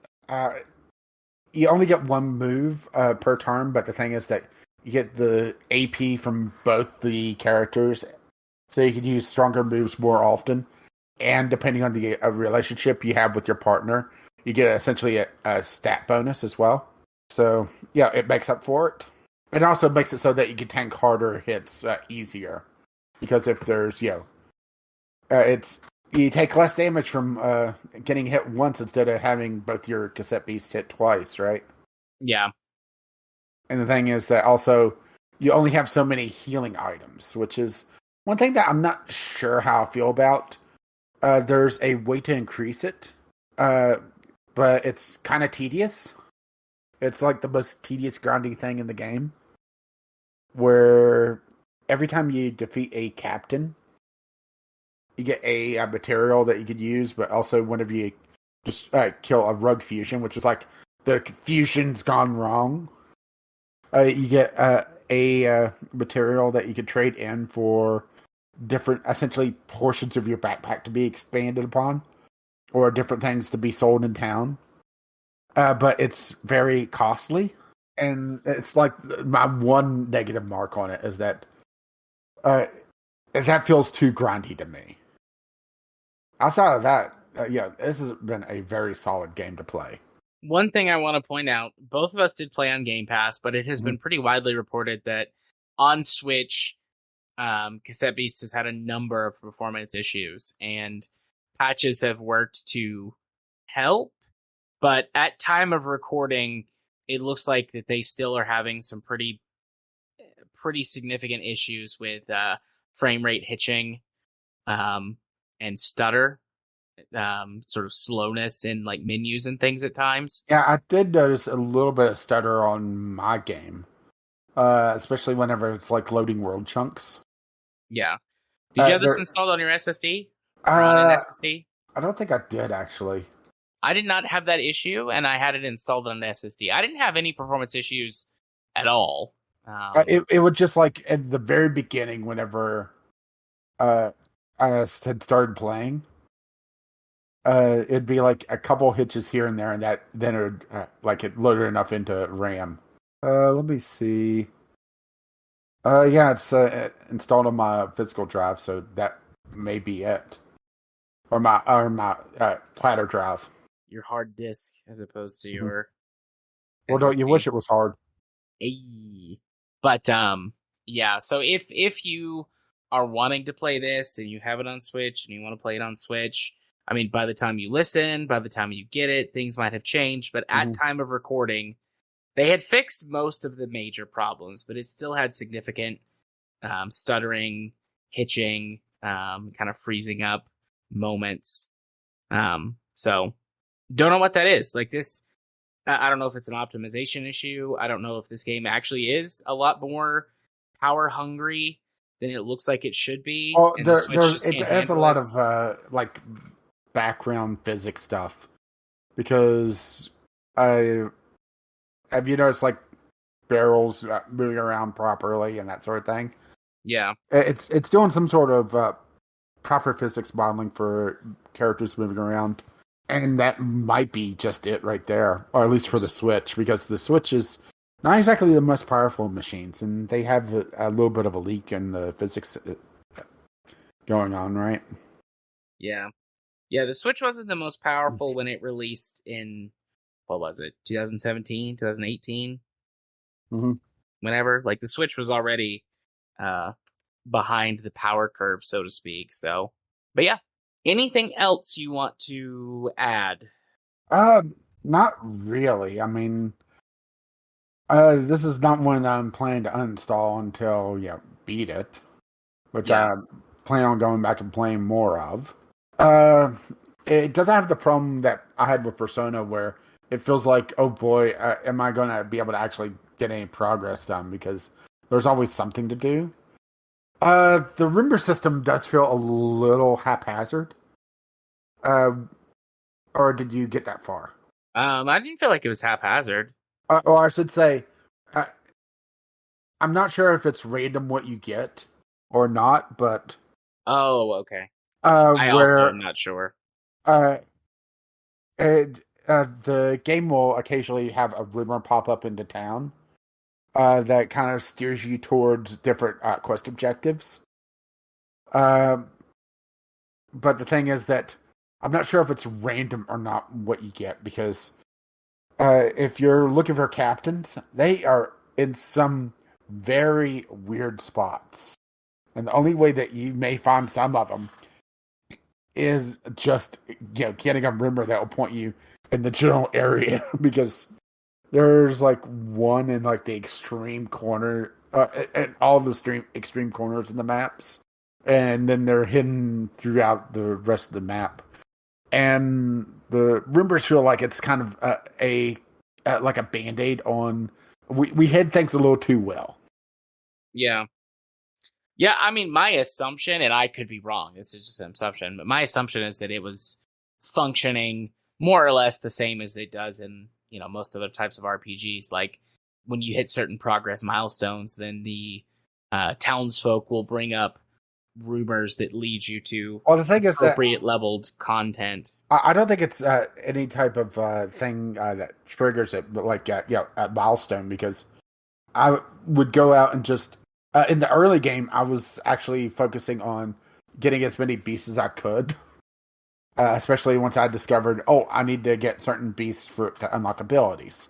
B: you only get one move per turn. But the thing is that you get the AP from both the characters, so you can use stronger moves more often. And depending on the relationship you have with your partner, you get essentially a stat bonus as well. So yeah, it makes up for it. It also makes it so that you can tank harder hits easier, because if there's it's you take less damage from getting hit once instead of having both your cassette beasts hit twice, right?
A: Yeah.
B: And the thing is that also you only have so many healing items, which is one thing that I'm not sure how I feel about. There's a way to increase it, but it's kind of tedious. It's like the most tedious grinding thing in the game, where every time you defeat a captain, you get a material that you could use, but also whenever you just kill a rogue fusion, which is like the fusion's gone wrong, you get a material that you could trade in for different, essentially, portions of your backpack to be expanded upon, or different things to be sold in town. But it's very costly, and it's like my one negative mark on it is that that feels too grindy to me. Outside of that, yeah, this has been a very solid game to play.
A: One thing I want to point out, both of us did play on Game Pass, but it has been pretty widely reported that on Switch, Cassette Beast has had a number of performance issues, and patches have worked to help, but at time of recording, it looks like that they still are having some pretty significant issues with frame rate hitching, and stutter, sort of slowness in like menus and things at times.
B: Yeah, I did notice a little bit of stutter on my game, especially whenever it's like loading world chunks.
A: Yeah. Did you have this installed on your SSD? Or on an SSD?
B: I don't think I did, actually.
A: I did not have that issue, and I had it installed on an SSD. I didn't have any performance issues at all.
B: It would just like at the very beginning, whenever I had started playing, it'd be like a couple hitches here and there, and then it would like it loaded enough into RAM. Let me see. Yeah, it's installed on my physical drive, so that may be it, or my platter drive.
A: Your hard disk as opposed to your
B: Or don't you wish it was hard?
A: But yeah, so if you are wanting to play this and you have it on Switch and you want to play it on Switch, I mean, by the time you listen, by the time you get it, things might have changed, but at time of recording, they had fixed most of the major problems, but it still had significant stuttering, hitching, kind of freezing up moments. So don't know what that is. Like this, I don't know if it's an optimization issue. I don't know if this game actually is a lot more power hungry than it looks like it should be.
B: Oh, it has a lot of like background physics stuff, because have you noticed like barrels moving around properly and that sort of thing?
A: Yeah,
B: it's doing some sort of proper physics modeling for characters moving around. And that might be just it right there, or at least for the Switch, because the Switch is not exactly the most powerful machines, and they have a little bit of a leak in the physics going on, right?
A: Yeah. Yeah, the Switch wasn't the most powerful when it released in, what was it, 2017, 2018? Whenever. Like, the Switch was already behind the power curve, so to speak, so. But yeah. Anything else you want to add?
B: Not really. I mean, this is not one that I'm planning to uninstall until beat it, which plan on going back and playing more of. It doesn't have the problem that I had with Persona, where it feels like, oh boy, am I going to be able to actually get any progress done? Because there's always something to do. The Rimber system does feel a little haphazard. Or did you get that far?
A: I didn't feel like it was haphazard.
B: Or I should say, I'm not sure if it's random what you get or not, but
A: Oh, okay. I also am not sure.
B: The game will occasionally have a rumor pop up into town that kind of steers you towards different quest objectives. But the thing is that I'm not sure if it's random or not what you get, because if you're looking for captains, they are in some very weird spots. And the only way that you may find some of them is just, getting a rumor that will point you in the general area, because there's like one in like the extreme corner, and all the extreme corners in the maps, and then they're hidden throughout the rest of the map. And the rumors feel like it's kind of like a band-aid on. We hid things a little too well.
A: Yeah. Yeah, I mean, my assumption, and I could be wrong, this is just an assumption, but my assumption is that it was functioning more or less the same as it does in, most other types of RPGs. Like, when you hit certain progress milestones, then the townsfolk will bring up rumors that lead you to
B: the thing is
A: appropriate leveled content.
B: I don't think it's any type of thing that triggers it, but like, at milestone, because I would go out and just... in the early game, I was actually focusing on getting as many beasts as I could. Especially once I discovered, I need to get certain beasts to unlock abilities.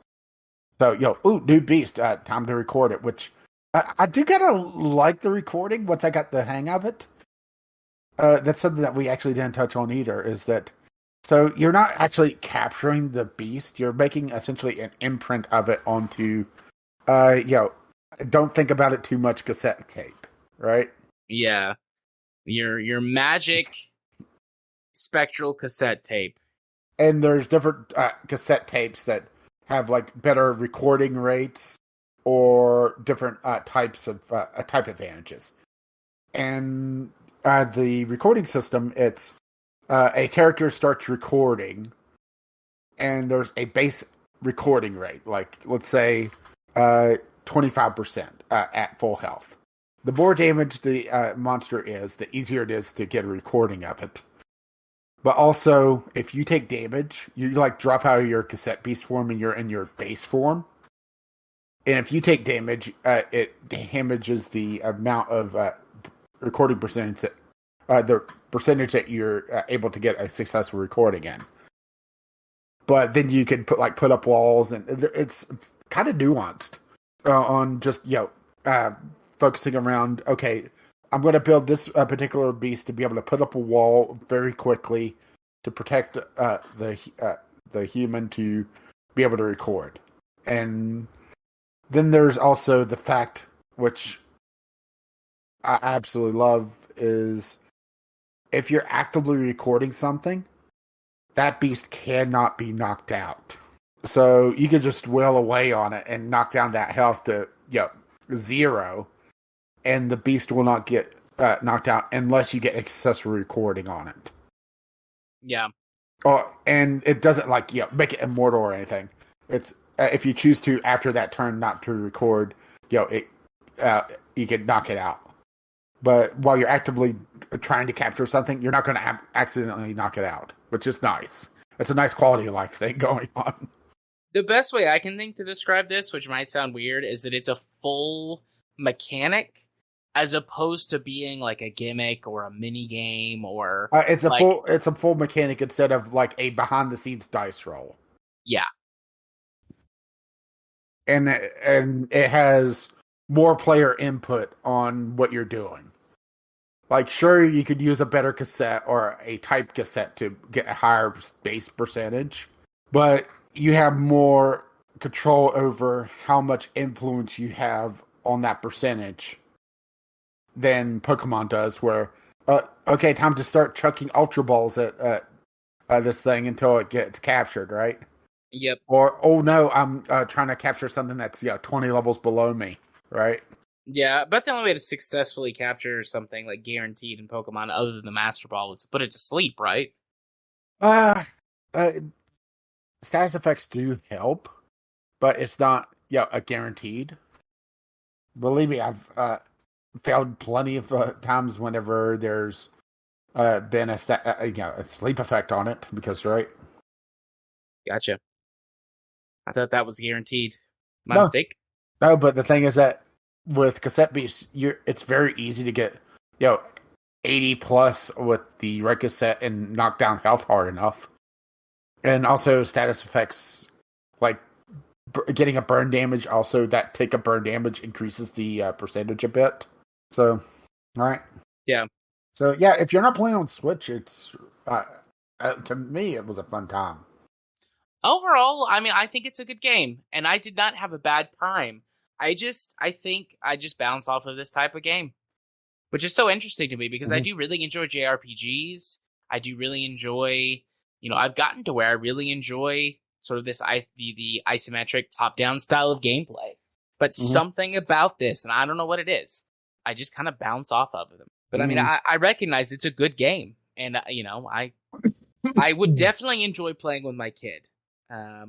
B: So, new beast, time to record it, which I do kind of like the recording once I got the hang of it. That's something that we actually didn't touch on either, is that, so you're not actually capturing the beast, you're making essentially an imprint of it onto, don't think about it too much, cassette tape, right?
A: Yeah. Your magic spectral cassette tape.
B: And there's different cassette tapes that have like better recording rates or different type advantages. And the recording system, it's a character starts recording, and there's a base recording rate, like let's say 25% at full health. The more damage the monster is, the easier it is to get a recording of it. But also, if you take damage, you like drop out of your cassette beast form and you're in your base form. And if you take damage, it damages the amount of recording percentage the percentage that you're able to get a successful recording in. But then you can put up walls, and it's kind of nuanced on just focusing around. Okay, I'm going to build this particular beast to be able to put up a wall very quickly to protect the human to be able to record. And then there's also the fact, which I absolutely love, is if you're actively recording something, that beast cannot be knocked out. So you can just wail away on it and knock down that health to 0, and the beast will not get knocked out unless you get successful recording on it.
A: Yeah.
B: Oh, and it doesn't make it immortal or anything. It's if you choose to after that turn not to record, you can knock it out. But while you're actively trying to capture something, you're not going to accidentally knock it out, which is nice. It's a nice quality of life thing going on.
A: The best way I can think to describe this, which might sound weird, is that it's a full mechanic as opposed to being like a gimmick or a mini game or
B: it's a full mechanic instead of like a behind the scenes dice roll.
A: Yeah.
B: And it has more player input on what you're doing. Like, sure, you could use a better cassette or a type cassette to get a higher base percentage, but you have more control over how much influence you have on that percentage than Pokemon does, where Okay, time to start chucking ultra balls at this thing until it gets captured, right?
A: Yep.
B: Or oh no, I'm trying to capture something that's 20 levels below me, right?
A: Yeah, but the only way to successfully capture something like guaranteed in Pokemon, other than the Master Ball, is to put it to sleep, right?
B: Uh, uh Status effects do help, but it's not a guaranteed. Believe me, I've failed plenty of times whenever there's been a sleep effect on it because right.
A: Gotcha. I thought that was guaranteed. My
B: No,
A: mistake.
B: no, but the thing is that with cassette beats, it's very easy to get 80 plus with the red cassette and knock down health hard enough, and also status effects like getting a burn damage. Also, that take a burn damage increases the percentage a bit. So, all right,
A: Yeah.
B: so yeah, if you're not playing on Switch, it's to me it was a fun time.
A: Overall, I mean, I think it's a good game, and I did not have a bad time. I think I just bounce off of this type of game, which is so interesting to me because I
B: Mm-hmm.
A: do really enjoy JRPGs. I do really enjoy, I've gotten to where I really enjoy sort of the isometric top down style of gameplay. But
B: Mm-hmm.
A: something about this, and I don't know what it is, I just kind of bounce off of them. But I mean,
B: Mm-hmm.
A: I recognize it's a good game, and I would definitely enjoy playing with my kid.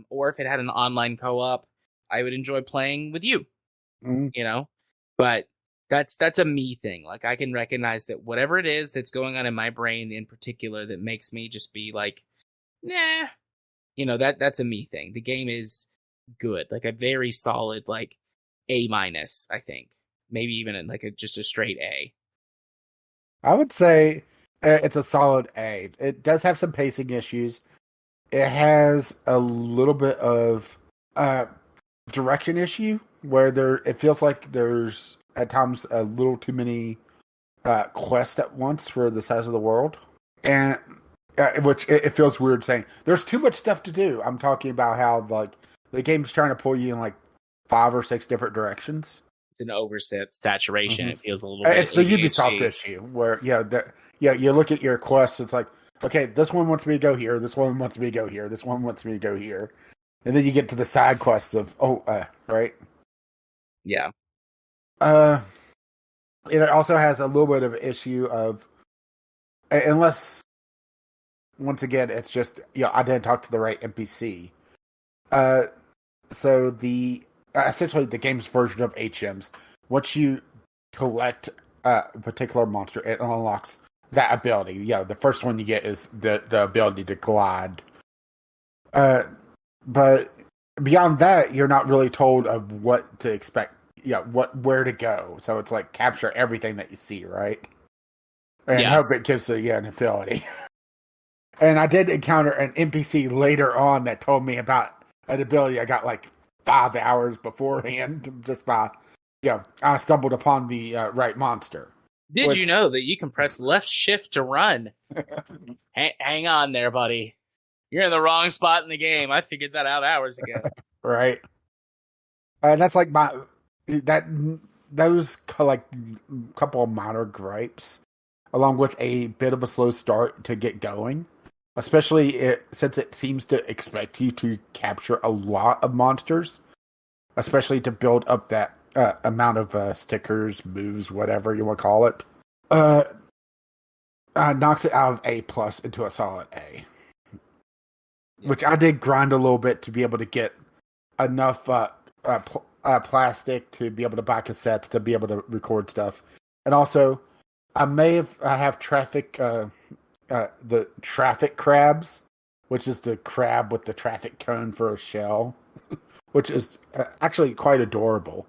A: Or if it had an online co-op, I would enjoy playing with you,
B: Mm-hmm.
A: you know? But that's a me thing. Like I can recognize that whatever it is that's going on in my brain in particular that makes me just be like, nah, that's a me thing. The game is good. Like a very solid like A minus, I think. Maybe even like just a straight A.
B: I would say it's a solid A. It does have some pacing issues. It has a little bit of uh, direction issue where it feels like there's at times a little too many quests at once for the size of the world, and which it feels weird saying there's too much stuff to do. I'm talking about how like the game's trying to pull you in like 5 or 6 different directions.
A: It's an overset saturation.
B: Mm-hmm.
A: It feels a little bit
B: It's the Ubisoft
A: ADHD.
B: issue where you look at your quests. It's like, okay, this one wants me to go here. This one wants me to go here. This one wants me to go here, and then you get to the side quests of right.
A: Yeah.
B: Uh, it also has a little bit of issue of unless once again it's just I didn't talk to the right NPC. Uh, so the essentially the game's version of HMs. Once you collect a particular monster, it unlocks that ability. The first one you get is the ability to glide. But beyond that, you're not really told of what to expect. Where to go. So it's like capture everything that you see, right? And
A: Yeah.
B: hope it gives you an ability. And I did encounter an NPC later on that told me about an ability I got like 5 hours beforehand just by I stumbled upon the right monster.
A: Did you
B: Which
A: know that you can press left shift to run? Hang on there, buddy. You're in the wrong spot in the game. I figured that out hours ago.
B: right? And that's like that those like couple of minor gripes, along with a bit of a slow start to get going. Especially since it seems to expect you to capture a lot of monsters, especially to build up that amount of stickers, moves, whatever you want to call it. Knocks it out of A plus into a solid A. Yeah. Which I did grind a little bit to be able to get enough plastic to be able to buy cassettes to be able to record stuff, and also I have traffic. The traffic crabs, which is the crab with the traffic cone for a shell, which is actually quite adorable.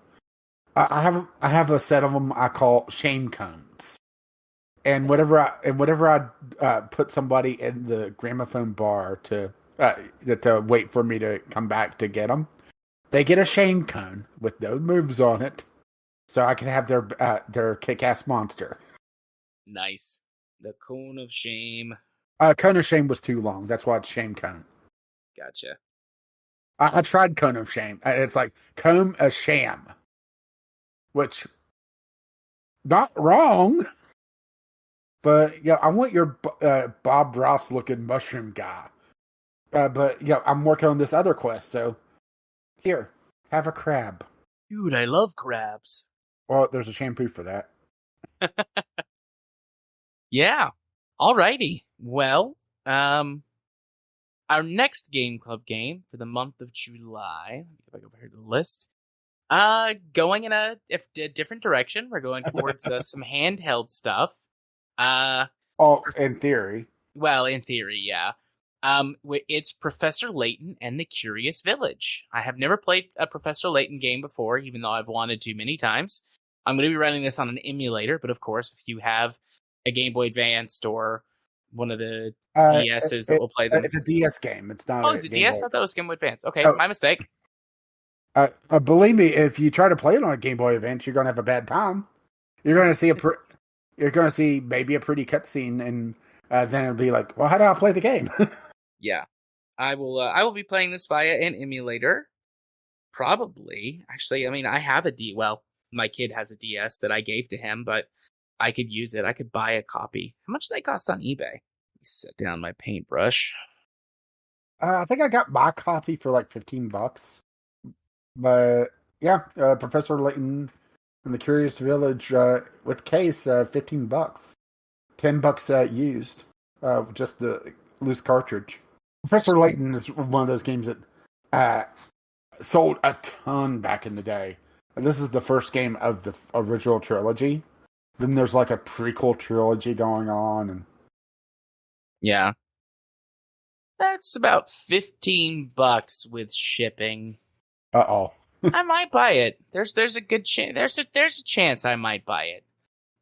B: I have a set of them I call shame cones, and whenever I put somebody in the gramophone bar to wait for me to come back to get them, they get a shame cone with no moves on it, so I can have their kick-ass monster.
A: Nice. The cone of shame.
B: Cone of Shame was too long. That's why it's Shame Cone.
A: Gotcha.
B: I tried Cone of Shame. It's like Cone of Sham. Which, not wrong. But yeah, I want your Bob Ross looking mushroom guy. But yeah, I'm working on this other quest, so here, have a crab.
A: Dude, I love crabs.
B: Well, there's a shampoo for that.
A: Yeah. Alrighty. Well, our next Game Club game for the month of July. Let me go back over here to the list. Going in a different direction. We're going towards some handheld stuff.
B: Oh, in theory.
A: Well, in theory, yeah. It's Professor Layton and the Curious Village. I have never played a Professor Layton game before, even though I've wanted to many times. I'm going to be running this on an emulator, but of course, if you have a Game Boy Advance or one of the DSs that will play them.
B: It's a DS game. It's not.
A: Oh, is it DS? I thought it was Game Boy Advance. Okay,
B: Oh.
A: my mistake.
B: Believe me, if you try to play it on a Game Boy Advance, you're going to have a bad time. You're going to see you're going to see maybe a pretty cutscene, and then it'll be like, well, how do I play the game?
A: Yeah, I will. I will be playing this via an emulator. Probably, actually. I mean, I have well, my kid has a DS that I gave to him, but I could use it. I could buy a copy. How much do they cost on eBay? Let me set down my paintbrush.
B: I think I got my copy for like $15. But yeah, Professor Layton and the Curious Village with case, $15, $10 used, just the loose cartridge. Professor Layton is one of those games that sold a ton back in the day. This is the first game of the original trilogy. Then there's like a prequel trilogy going on, and
A: yeah, that's about $15 with shipping.
B: Uh-oh.
A: I might buy it. There's a good chance. There's a chance I might buy it.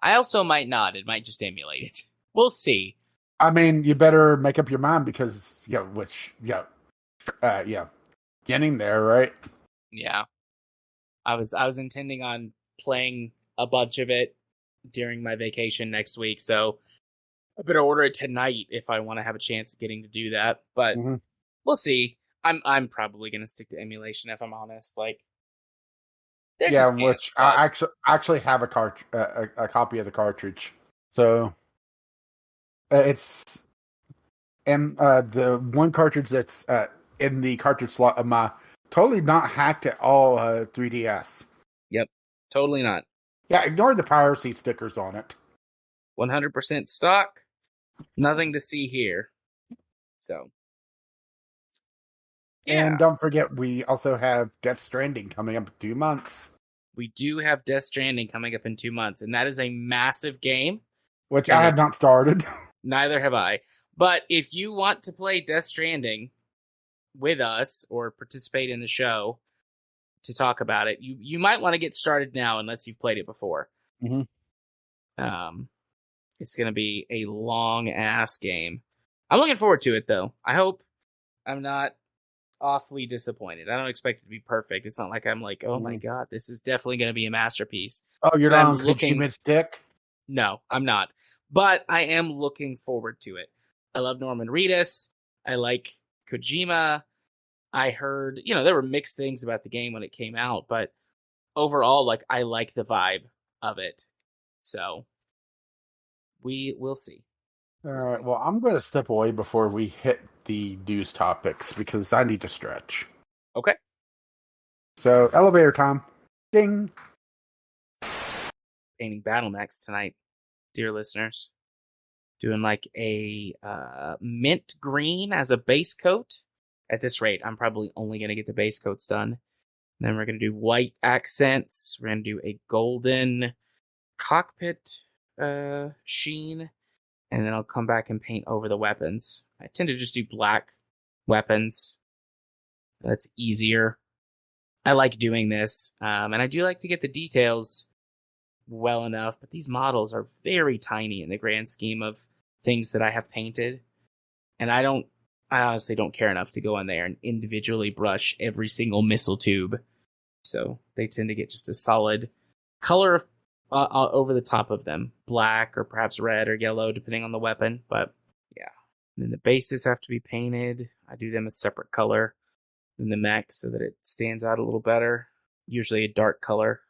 A: I also might not. It might just emulate it. We'll see.
B: I mean, you better make up your mind because getting there, right?
A: Yeah, I was intending on playing a bunch of it during my vacation next week, so I better order it tonight if I want to have a chance of getting to do that. But we'll see. I'm probably gonna stick to emulation if I'm honest. Like,
B: which I actually have a copy of the cartridge, so it's and the one cartridge that's in the cartridge slot of my totally not hacked at all 3DS.
A: Yep, totally not.
B: Yeah, ignore the piracy stickers on it.
A: 100% stock. Nothing to see here. So. Yeah.
B: And don't forget, we also have Death Stranding coming up in 2 months.
A: We do have Death Stranding coming up in 2 months, and that is a massive game.
B: Which I have not started.
A: Neither have I. But if you want to play Death Stranding with us or participate in the show to talk about it, you might want to get started now unless you've played it before.
B: Mm-hmm.
A: It's going to be a long-ass game. I'm looking forward to it, though. I hope I'm not awfully disappointed. I don't expect it to be perfect. It's not like I'm like, oh my god, this is definitely going to be a masterpiece.
B: Oh, you're not on Kojima's dick?
A: No, I'm not. But I am looking forward to it. I love Norman Reedus. I like Kojima. I heard, there were mixed things about the game when it came out, but overall, like, I like the vibe of it. So we'll see.
B: All right. Well, I'm going to step away before we hit the news topics because I need to stretch.
A: Okay.
B: So, elevator time. Ding.
A: Painting Battle Max tonight, dear listeners. Doing like a mint green as a base coat. At this rate, I'm probably only going to get the base coats done. And then we're going to do white accents. We're going to do a golden cockpit sheen. And then I'll come back and paint over the weapons. I tend to just do black weapons. That's easier. I like doing this. And I do like to get the details well enough. But these models are very tiny in the grand scheme of things that I have painted. And I honestly don't care enough to go in there and individually brush every single missile tube. So they tend to get just a solid color over the top of them. Black or perhaps red or yellow, depending on the weapon. But yeah. And then the bases have to be painted. I do them a separate color than the mech so that it stands out a little better. Usually a dark color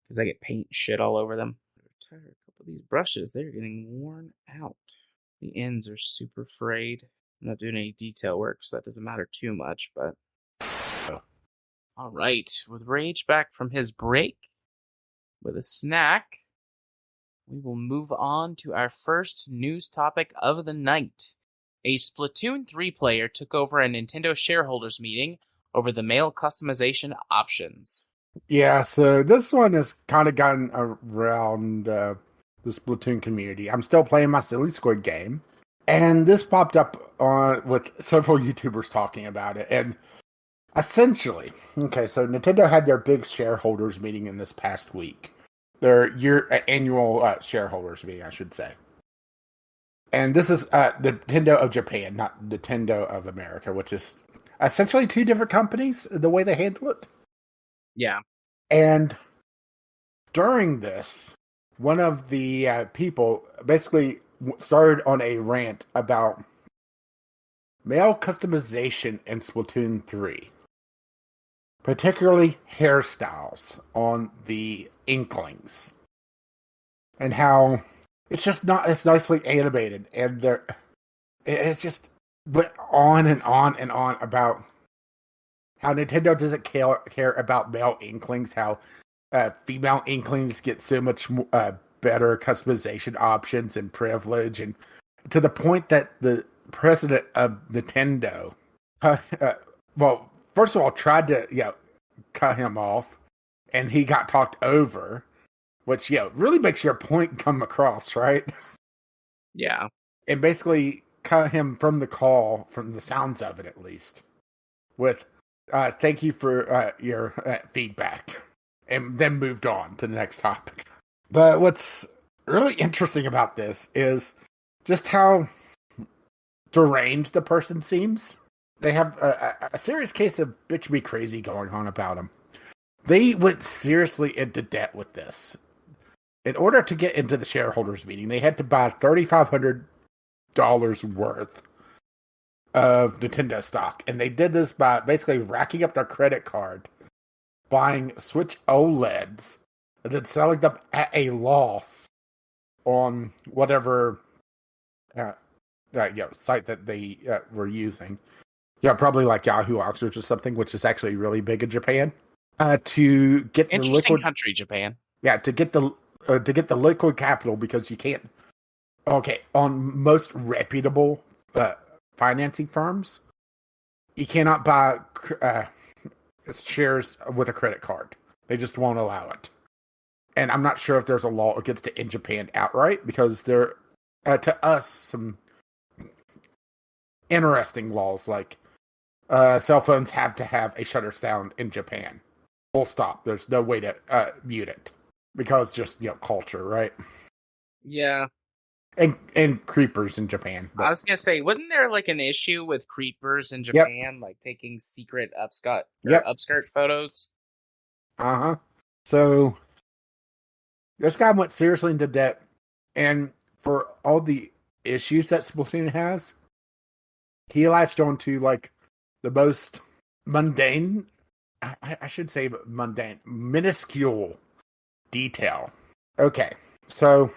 A: because I get paint shit all over them. tired of a couple of these brushes. They're getting worn out. The ends are super frayed. I'm not doing any detail work, so that doesn't matter too much, but... All right, with Rage back from his break, with a snack, we will move on to our first news topic of the night. A Splatoon 3 player took over a Nintendo shareholders meeting over the male customization options.
B: Yeah, so this one has kind of gotten around the Splatoon community. I'm still playing my Silly Squid game, and this popped up on with several YouTubers talking about it. And essentially, okay, so Nintendo had their big shareholders meeting in this past week. Their annual shareholders meeting, I should say. And this is Nintendo of Japan, not Nintendo of America, which is essentially two different companies, the way they handle it.
A: Yeah.
B: And during this, one of the people basically started on a rant about male customization in Splatoon 3. Particularly hairstyles on the Inklings. And how it's just not as nicely animated. And it's just went on and on and on about how Nintendo doesn't care about male Inklings, how female Inklings get so much better customization options and privilege, and to the point that the president of Nintendo, well, first of all, tried to cut him off, and he got talked over, which really makes your point come across, right?
A: Yeah.
B: And basically cut him from the call, from the sounds of it at least, with thank you for your feedback, and then moved on to the next topic. But what's really interesting about this is just how deranged the person seems. They have a serious case of bitch me crazy going on about them. They went seriously into debt with this. In order to get into the shareholders meeting, they had to buy $3,500 worth of Nintendo stock. And they did this by basically racking up their credit card, buying Switch OLEDs, and then selling them at a loss on whatever site that they were using. Yeah, probably like Yahoo Auctions or something, which is actually really big in Japan. To get the liquid
A: country, Japan.
B: Yeah, to get the liquid capital, because you can't. Okay, on most reputable financing firms, you cannot buy shares with a credit card. They just won't allow it. And I'm not sure if there's a law against it in Japan outright, because there, to us, some interesting laws like cell phones have to have a shutter sound in Japan. Full stop. There's no way to mute it, because just culture, right?
A: Yeah.
B: And creepers in Japan.
A: But I was gonna say, wasn't there like an issue with creepers in Japan, like taking secret upskirt photos?
B: So this guy went seriously into debt, and for all the issues that Splatoon has, he latched on to like the most mundane, I should say mundane, minuscule detail. Okay, so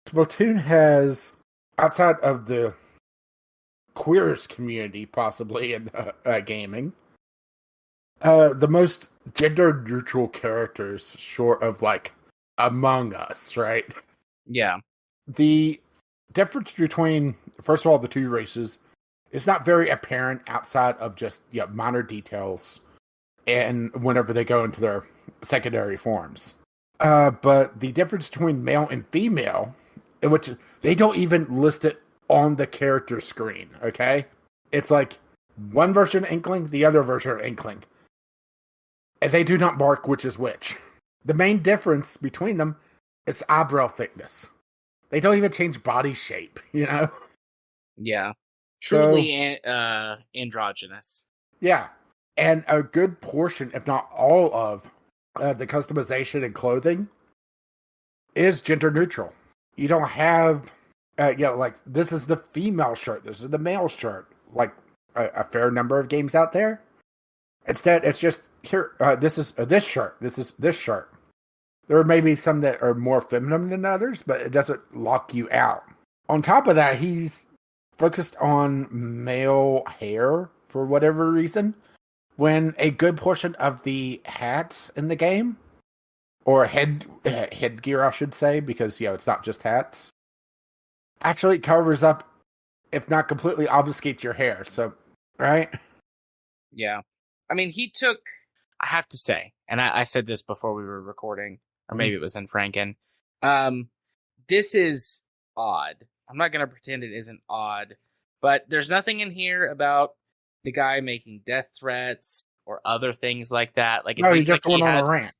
B: Splatoon has, outside of the queers community, possibly in gaming, the most gender neutral characters, short of like Among Us, right?
A: Yeah.
B: The difference between, first of all, the two races is not very apparent outside of just minor details, and whenever they go into their secondary forms. But the difference between male and female, in which they don't even list it on the character screen, okay? It's like one version of Inkling, the other version of Inkling. And they do not mark which is which. The main difference between them is eyebrow thickness. They don't even change body shape,
A: Yeah. Truly androgynous.
B: Yeah. And a good portion, if not all of the customization and clothing is gender neutral. You don't have, like, this is the female shirt, this is the male shirt, like a fair number of games out there. Instead, it's just, here, this is this shirt, this is this shirt. There may be some that are more feminine than others, but it doesn't lock you out. On top of that, he's focused on male hair for whatever reason, when a good portion of the hats in the game, or headgear, I should say, because it's not just hats, actually covers up, if not completely obfuscates your hair. So, right?
A: Yeah. I mean, I have to say, and I said this before we were recording, or maybe it was in Franken. This is odd. I'm not going to pretend it isn't odd, but there's nothing in here about the guy making death threats or other things like that. Like, it
B: No, he
A: seems
B: just
A: like
B: went on a rant.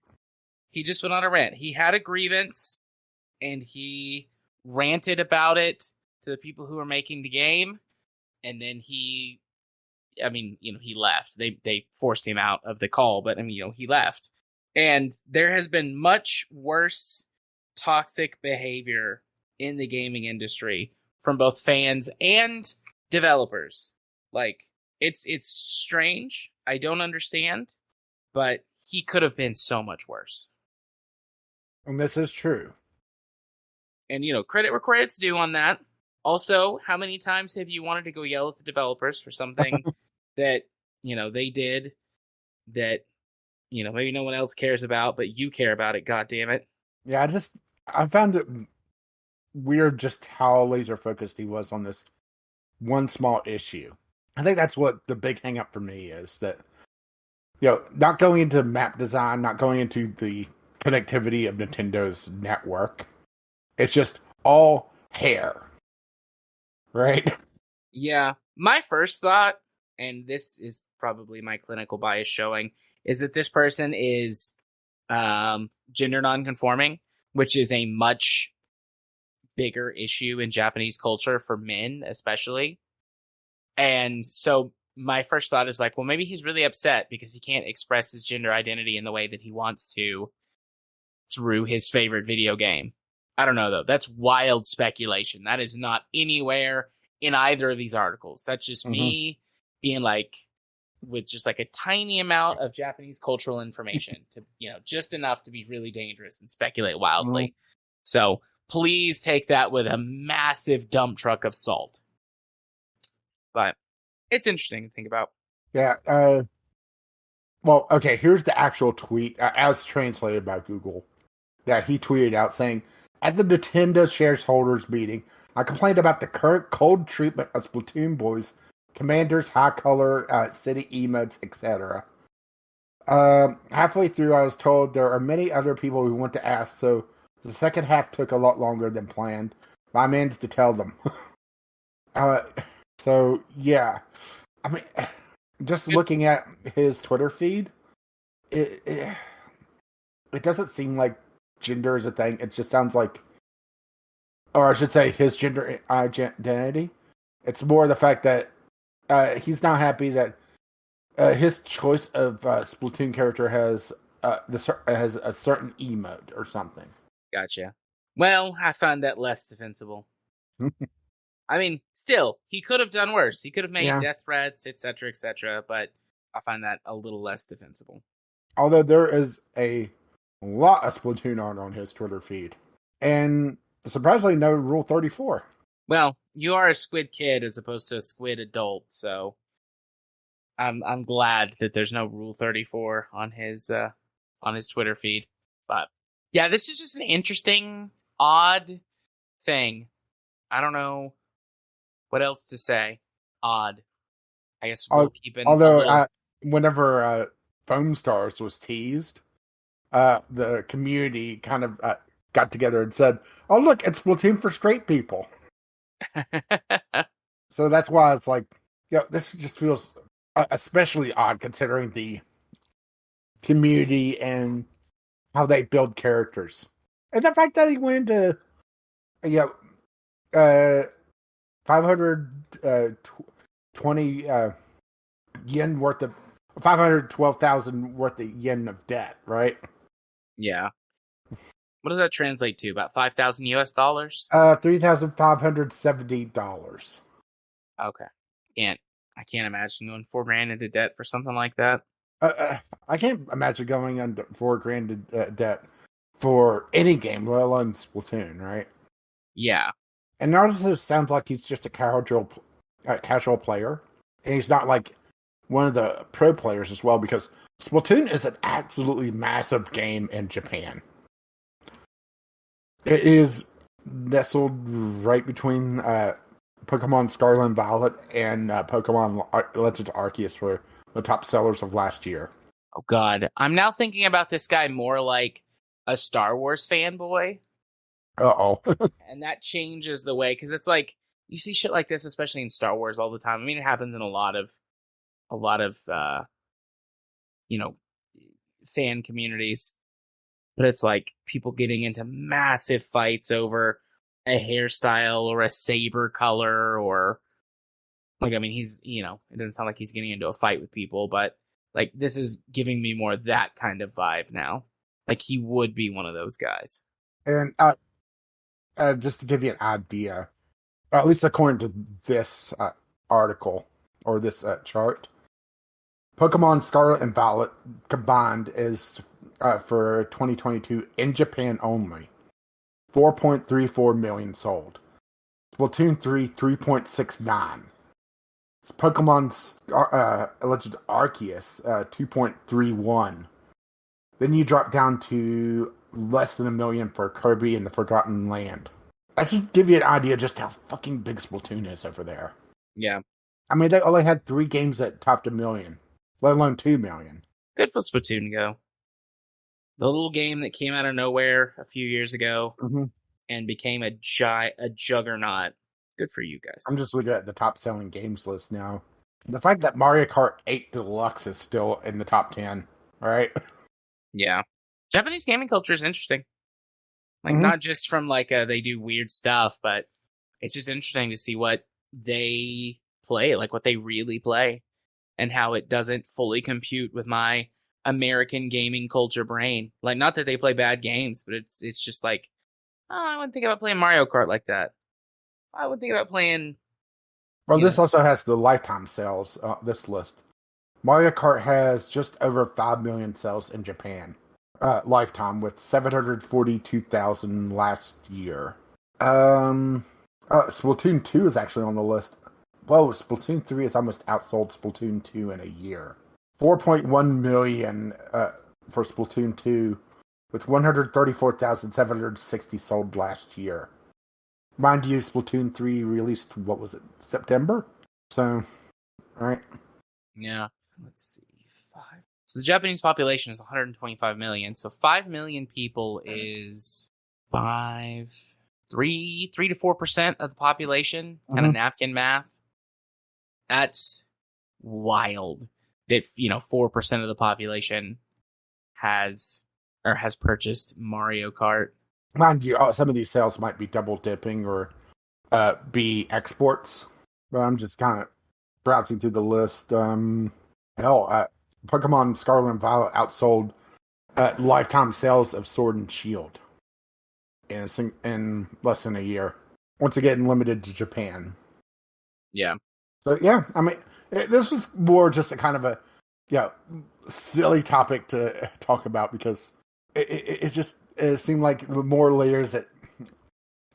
A: He just went on a rant. He had a grievance, and he ranted about it to the people who were making the game, and then he left. They forced him out of the call, but he left. And there has been much worse toxic behavior in the gaming industry from both fans and developers. Like, it's strange. I don't understand, but he could have been so much worse.
B: And this is true.
A: And, credit where credit's due on that. Also, how many times have you wanted to go yell at the developers for something that, they did that, maybe no one else cares about, but you care about it, goddammit.
B: Yeah, I found it weird just how laser focused he was on this one small issue. I think that's what the big hang up for me is, that not going into map design, not going into the connectivity of Nintendo's network. It's just all hair. Right?
A: Yeah. My first thought, and this is probably my clinical bias showing, is that this person is gender nonconforming, which is a much bigger issue in Japanese culture for men, especially. And so my first thought is like, well, maybe he's really upset because he can't express his gender identity in the way that he wants to through his favorite video game. I don't know, though. That's wild speculation. That is not anywhere in either of these articles. That's just me being like, with just like a tiny amount of Japanese cultural information to, just enough to be really dangerous and speculate wildly. So please take that with a massive dump truck of salt. But it's interesting to think about.
B: Yeah. Well, okay, here's the actual tweet, as translated by Google, that he tweeted out saying, "At the Nintendo shareholders meeting, I complained about the current cold treatment of Splatoon boys, commanders, high color, city emotes, etc. Halfway through, I was told there are many other people who want to ask, so the second half took a lot longer than planned. I managed to tell them." So, yeah. I mean, just looking at his Twitter feed, it doesn't seem like gender is a thing. It just sounds like, or I should say, his gender identity. It's more the fact that he's not happy that his choice of Splatoon character has a certain emote or something.
A: Gotcha. Well, I find that less defensible. I mean, still, he could have done worse. He could have made death threats, etc., but I find that a little less defensible.
B: Although there is a lot of Splatoon art on his Twitter feed. And surprisingly, no Rule 34.
A: Well, you are a squid kid as opposed to a squid adult, so I'm glad that there's no Rule 34 on his Twitter feed. But yeah, this is just an interesting, odd thing. I don't know what else to say. Odd. I guess we'll keep it.
B: Although, whenever Foam Stars was teased, the community kind of got together and said, "Oh, look, it's Splatoon for straight people." So that's why it's like, this just feels especially odd considering the community and how they build characters, and the fact that he went into 520 yen worth of 512,000 worth of yen of debt, right?
A: Yeah. What does that translate to? About $5,000 US?
B: $3,570.
A: Okay. I can't imagine going $4,000 into debt for something like that.
B: I can't imagine going under $4,000 debt for any game, let alone Splatoon, right?
A: Yeah.
B: And it also sounds like he's just a casual player, and he's not like one of the pro players as well, because Splatoon is an absolutely massive game in Japan. It is nestled right between Pokemon Scarlet and Violet and Pokemon Legend Arceus were the top sellers of last year.
A: Oh, God. I'm now thinking about this guy more like a Star Wars fanboy.
B: Uh-oh.
A: And that changes the way, because it's like, you see shit like this, especially in Star Wars all the time. I mean, it happens in a lot of, fan communities. But it's like people getting into massive fights over a hairstyle or a saber color, or like, I mean, it doesn't sound like he's getting into a fight with people, but like, this is giving me more that kind of vibe now. Like, he would be one of those guys.
B: And just to give you an idea, at least according to this article or this chart, Pokemon Scarlet and Violet combined is for 2022 in Japan only 4.34 million sold. Splatoon 3 3.69. Pokemon Legend Arceus 2.31. Then you drop down to less than 1 million for Kirby and the Forgotten Land. That should give you an idea just how fucking big Splatoon is over there.
A: Yeah.
B: I mean, they only had 3 games that topped 1 million, let alone 2 million.
A: Good for Splatoon to go. The little game that came out of nowhere a few years ago and became a juggernaut. Good for you guys.
B: I'm just looking at the top selling games list now. The fact that Mario Kart 8 Deluxe is still in the top 10, right?
A: Yeah. Japanese gaming culture is interesting. Like, not just from like they do weird stuff, but it's just interesting to see what they play, like what they really play, and how it doesn't fully compute with my American gaming culture brain. Like, not that they play bad games, but it's just like, oh, I wouldn't think about playing Mario Kart like that. I would think about playing.
B: Well, this also has the lifetime sales, this list. Mario Kart has just over 5 million sales in Japan. Lifetime, with 742,000 last year. Splatoon 2 is actually on the list. Whoa, Splatoon 3 has almost outsold Splatoon 2 in a year. 4.1 million for Splatoon 2, with 134,760 sold last year. Mind you, Splatoon 3 released, what was it, September? So, alright.
A: Yeah, let's see. 5. So the Japanese population is 125 million. So 5 million people is 3 to 4% of the population. Kind of napkin math. That's wild. That 4% of the population has purchased Mario Kart.
B: Mind you, some of these sales might be double dipping or be exports. But I'm just kind of browsing through the list. Pokemon Scarlet and Violet outsold lifetime sales of Sword and Shield in less than a year. Once again, limited to Japan.
A: Yeah.
B: So yeah, I mean, this was more just a kind of a silly topic to talk about, because it seemed like the more layers that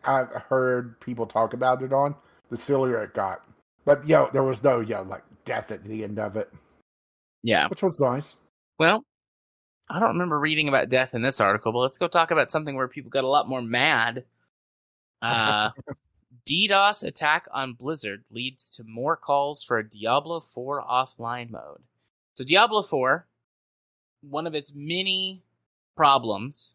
B: I've heard people talk about it on, the sillier it got. But there was no like death at the end of it.
A: Yeah.
B: Which was nice.
A: Well, I don't remember reading about death in this article, but let's go talk about something where people got a lot more mad. DDoS attack on Blizzard leads to more calls for a Diablo 4 offline mode. So Diablo 4, one of its many problems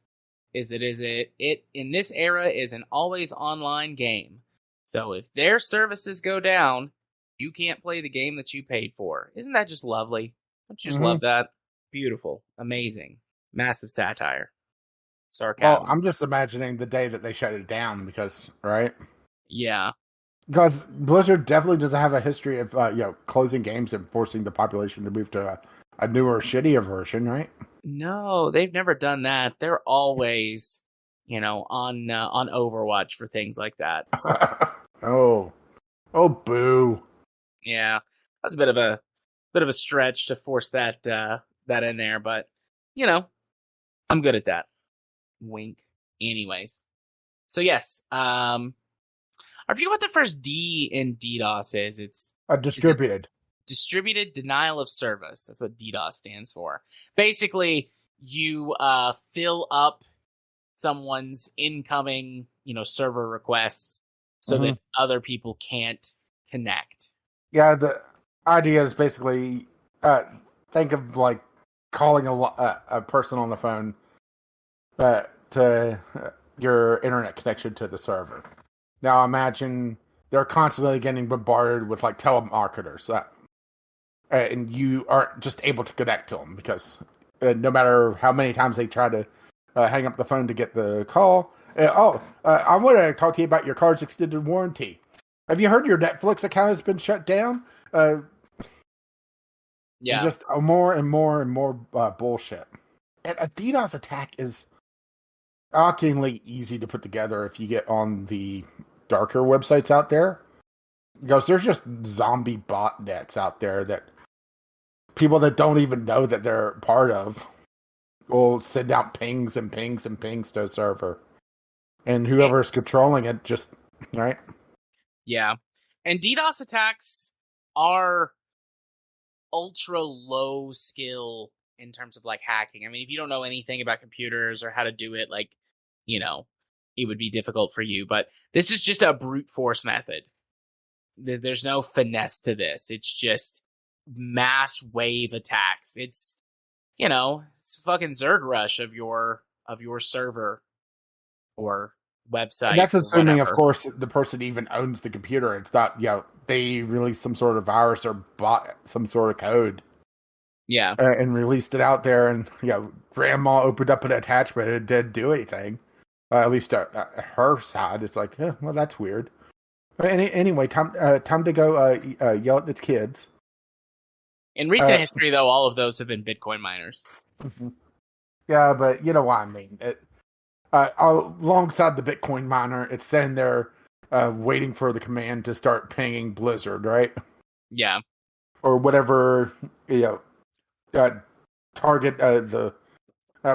A: is that it in this era is an always online game. So if their services go down, you can't play the game that you paid for. Isn't that just lovely? Don't you just love that? Beautiful. Amazing. Massive satire. Sarcasm.
B: Well, I'm just imagining the day that they shut it down, because, right?
A: Yeah.
B: Because Blizzard definitely doesn't have a history of closing games and forcing the population to move to a newer, shittier version, right?
A: No, they've never done that. They're always, on Overwatch for things like that.
B: Oh, boo.
A: Yeah, that's a bit of a stretch to force that in there, but I'm good at that. Wink. Anyways. So yes, I forget what the first D in DDoS is. It's
B: distributed.
A: Distributed denial of service. That's what DDoS stands for. Basically, you fill up someone's incoming, server requests so that other people can't connect.
B: Yeah, the idea is basically think of like calling a person on the phone to your internet connection to the server. Now imagine they're constantly getting bombarded with like telemarketers, and you aren't just able to connect to them because no matter how many times they try to hang up the phone to get the call. I want to talk to you about your car's extended warranty. Have you heard your Netflix account has been shut down?
A: Yeah.
B: Just more and more and more bullshit. And a DDoS attack is shockingly easy to put together if you get on the darker websites out there. Because there's just zombie botnets out there that people that don't even know that they're part of will send out pings and pings and pings to a server. And whoever's controlling it just, right?
A: Yeah. And DDoS attacks are ultra low skill in terms of like hacking. I mean, if you don't know anything about computers or how to do it, like, it would be difficult for you. But this is just a brute force method. There's no finesse to this. It's just mass wave attacks. It's, it's fucking Zerg rush of your server or website.
B: And that's assuming, of course, the person even owns the computer. It's not, they released some sort of virus or bought some sort of code.
A: Yeah.
B: And released it out there, and, grandma opened up an attachment and it didn't do anything. At least her side. It's like, well, that's weird. Anyway, time to go yell at the kids.
A: In recent history, though, all of those have been Bitcoin miners.
B: Mm-hmm. Yeah, but you know what I mean. Alongside the Bitcoin miner, it's sitting there waiting for the command to start pinging Blizzard, right?
A: Yeah.
B: Or whatever, target the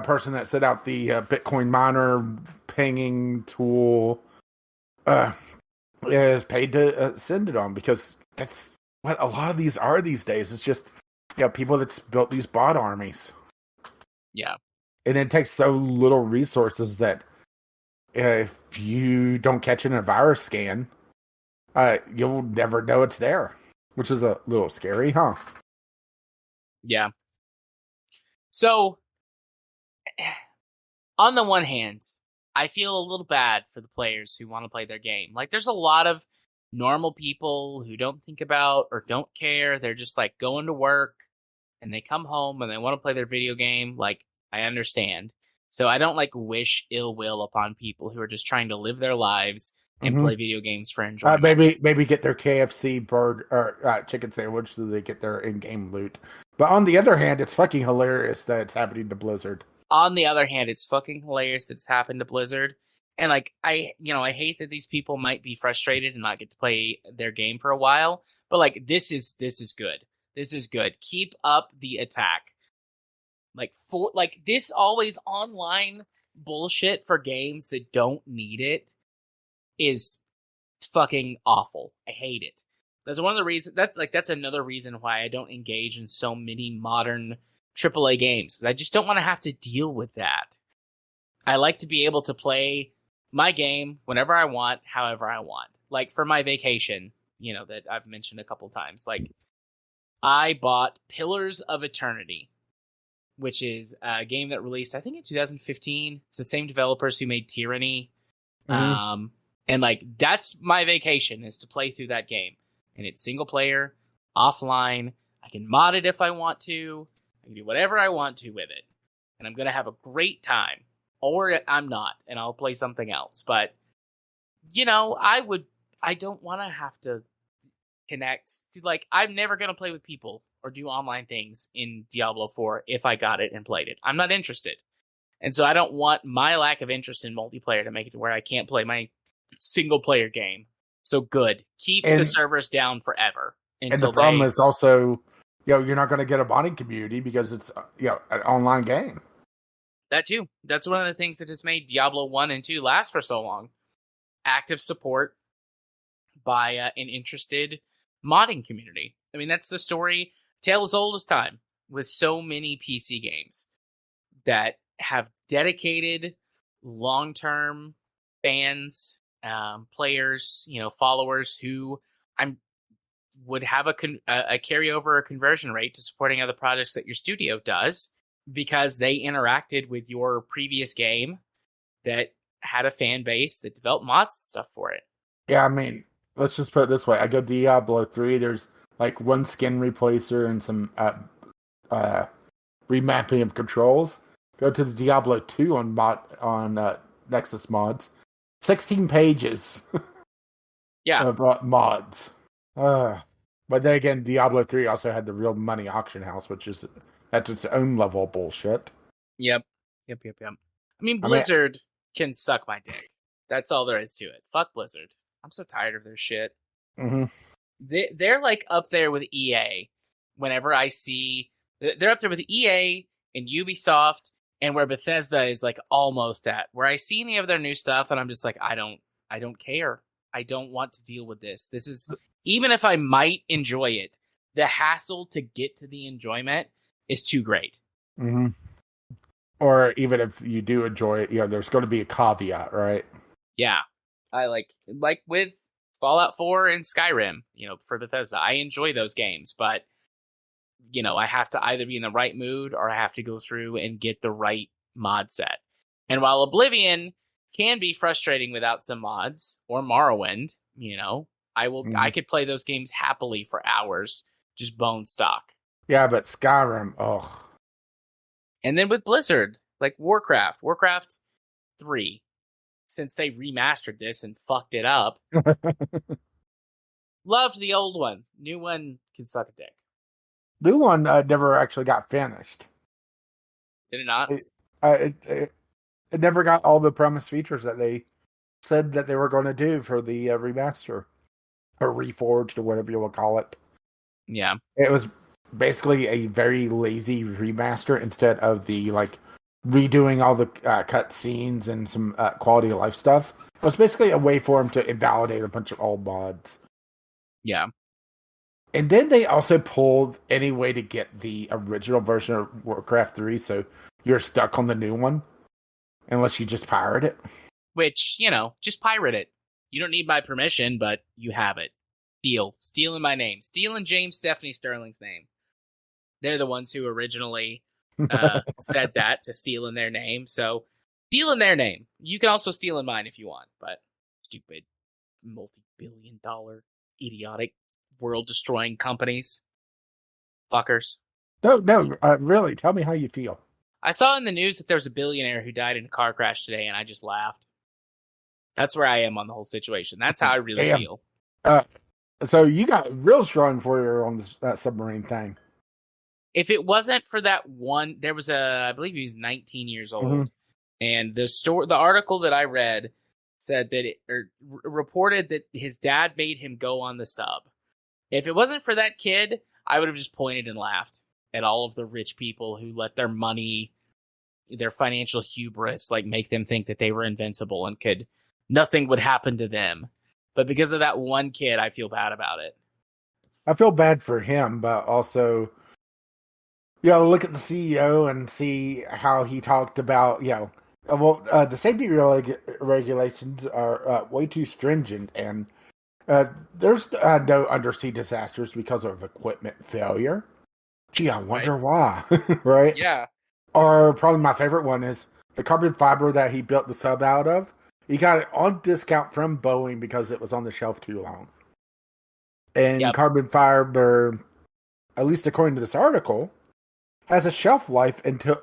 B: person that set out the Bitcoin miner pinging tool is paid to send it on, because that's what a lot of these are these days. It's just people that's built these bot armies.
A: Yeah.
B: And it takes so little resources that if you don't catch it in a virus scan, you'll never know it's there, which is a little scary, huh?
A: Yeah. So, on the one hand, I feel a little bad for the players who want to play their game. Like, there's a lot of normal people who don't think about or don't care. They're just, like, going to work, and they come home, and they want to play their video game. Like, I understand. So I don't, like, wish ill will upon people who are just trying to live their lives and play video games for enjoyment.
B: Maybe get their KFC burger or chicken sandwich so they get their in-game loot. But on the other hand, it's fucking hilarious that it's happening to Blizzard.
A: On the other hand, it's fucking hilarious that it's happened to Blizzard. And, like, I hate that these people might be frustrated and not get to play their game for a while. But, like, this is good. This is good. Keep up the attack. Like, this always online bullshit for games that don't need it is fucking awful. I hate it. That's one of the reasons. That's another reason why I don't engage in so many modern AAA games, because I just don't want to have to deal with that. I like to be able to play my game whenever I want, however I want. Like, for my vacation, that I've mentioned a couple times. Like, I bought Pillars of Eternity, which is a game that released, I think, in 2015. It's the same developers who made Tyranny. And, like, that's my vacation, is to play through that game. And it's single player, offline. I can mod it if I want to. I can do whatever I want to with it. And I'm going to have a great time. Or I'm not, and I'll play something else. But, I don't want to have to connect. Like, I'm never going to play with people or do online things in Diablo 4 if I got it and played it. I'm not interested. And so I don't want my lack of interest in multiplayer to make it to where I can't play my single player game. So good. Keep the servers down forever.
B: And the problem is also, you're not going to get a modding community because it's, an online game.
A: That too. That's one of the things that has made Diablo 1 and 2 last for so long. Active support by an interested modding community. I mean, that's the story, tale as old as time, with so many PC games that have dedicated long-term fans, players, followers who would have a carryover or conversion rate to supporting other projects that your studio does because they interacted with your previous game that had a fan base that developed mods and stuff for it.
B: Yeah, I mean, let's just put it this way. I go Diablo 3, there's like one skin replacer and some remapping of controls. Go to the Diablo 2 on Nexus Mods. 16 pages of mods. But then again, Diablo 3 also had the real money auction house, which is at its own level of bullshit.
A: Yep. I mean, Blizzard can suck my dick. That's all there is to it. Fuck Blizzard. I'm so tired of their shit.
B: Mm-hmm.
A: They're like up there with EA. Whenever I see, they're up there with EA and Ubisoft, and where Bethesda is like almost at. Where I see any of their new stuff, and I'm just like, I don't care. I don't want to deal with this. This is, even if I might enjoy it, the hassle to get to the enjoyment is too great.
B: Mm-hmm. Or even if you do enjoy it, there's going to be a caveat, right?
A: Yeah. I like with Fallout 4 and Skyrim, for Bethesda. I enjoy those games, but, I have to either be in the right mood or I have to go through and get the right mod set. And while Oblivion can be frustrating without some mods, or Morrowind, I could play those games happily for hours, just bone stock.
B: Yeah, but Skyrim, ugh.
A: And then with Blizzard, like Warcraft 3, since they remastered this and fucked it up. Loved the old one. New one can suck a dick.
B: New one never actually got finished.
A: Did it not?
B: It never got all the promised features that they said that they were going to do for the remaster. Or reforged, or whatever you will call it.
A: Yeah.
B: It was basically a very lazy remaster instead of the, redoing all the cut scenes and some quality of life stuff. It was basically a way for them to invalidate a bunch of old mods.
A: Yeah.
B: And then they also pulled any way to get the original version of Warcraft 3, so you're stuck on the new one. Unless you just pirate it.
A: Which, just pirate it. You don't need my permission, but you have it. Stealing my name. Stealing James Stephanie Sterling's name. They're the ones who originally said that, to steal in their name. So, steal in their name. You can also steal in mine if you want, but stupid, multi-billion-dollar, idiotic, world-destroying companies. Fuckers.
B: No, really, tell me how you feel.
A: I saw in the news that there was a billionaire who died in a car crash today, and I just laughed. That's where I am on the whole situation. That's how I really feel.
B: So you got real strong for you on that submarine thing.
A: If it wasn't for that one, there was I believe he was 19 years old, and the article that I read said that reported that his dad made him go on the sub. If it wasn't for that kid, I would have just pointed and laughed at all of the rich people who let their money, their financial hubris, make them think that they were invincible and nothing would happen to them. But because of that one kid, I feel bad about it.
B: I feel bad for him, but also, look at the CEO and see how he talked about, the safety regulations are way too stringent, and there's no undersea disasters because of equipment failure. Gee, I wonder why, right?
A: Yeah.
B: Or probably my favorite one is the carbon fiber that he built the sub out of. He got it on discount from Boeing because it was on the shelf too long. And carbon fiber, at least according to this article, has a shelf life until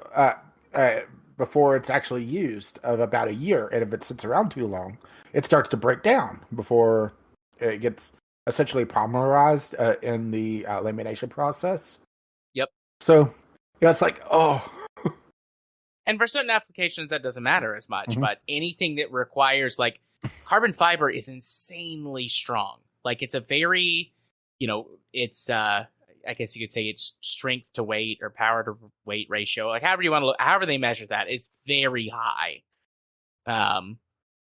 B: before it's actually used of about a year. And if it sits around too long, it starts to break down before it gets essentially polymerized in the lamination process.
A: Yep.
B: So, it's like, oh.
A: And for certain applications, that doesn't matter as much. But anything that requires, carbon fiber is insanely strong. It's a very, it's, I I guess you could say its strength to weight or power to weight ratio, like however you want to look, however they measure that, is very high.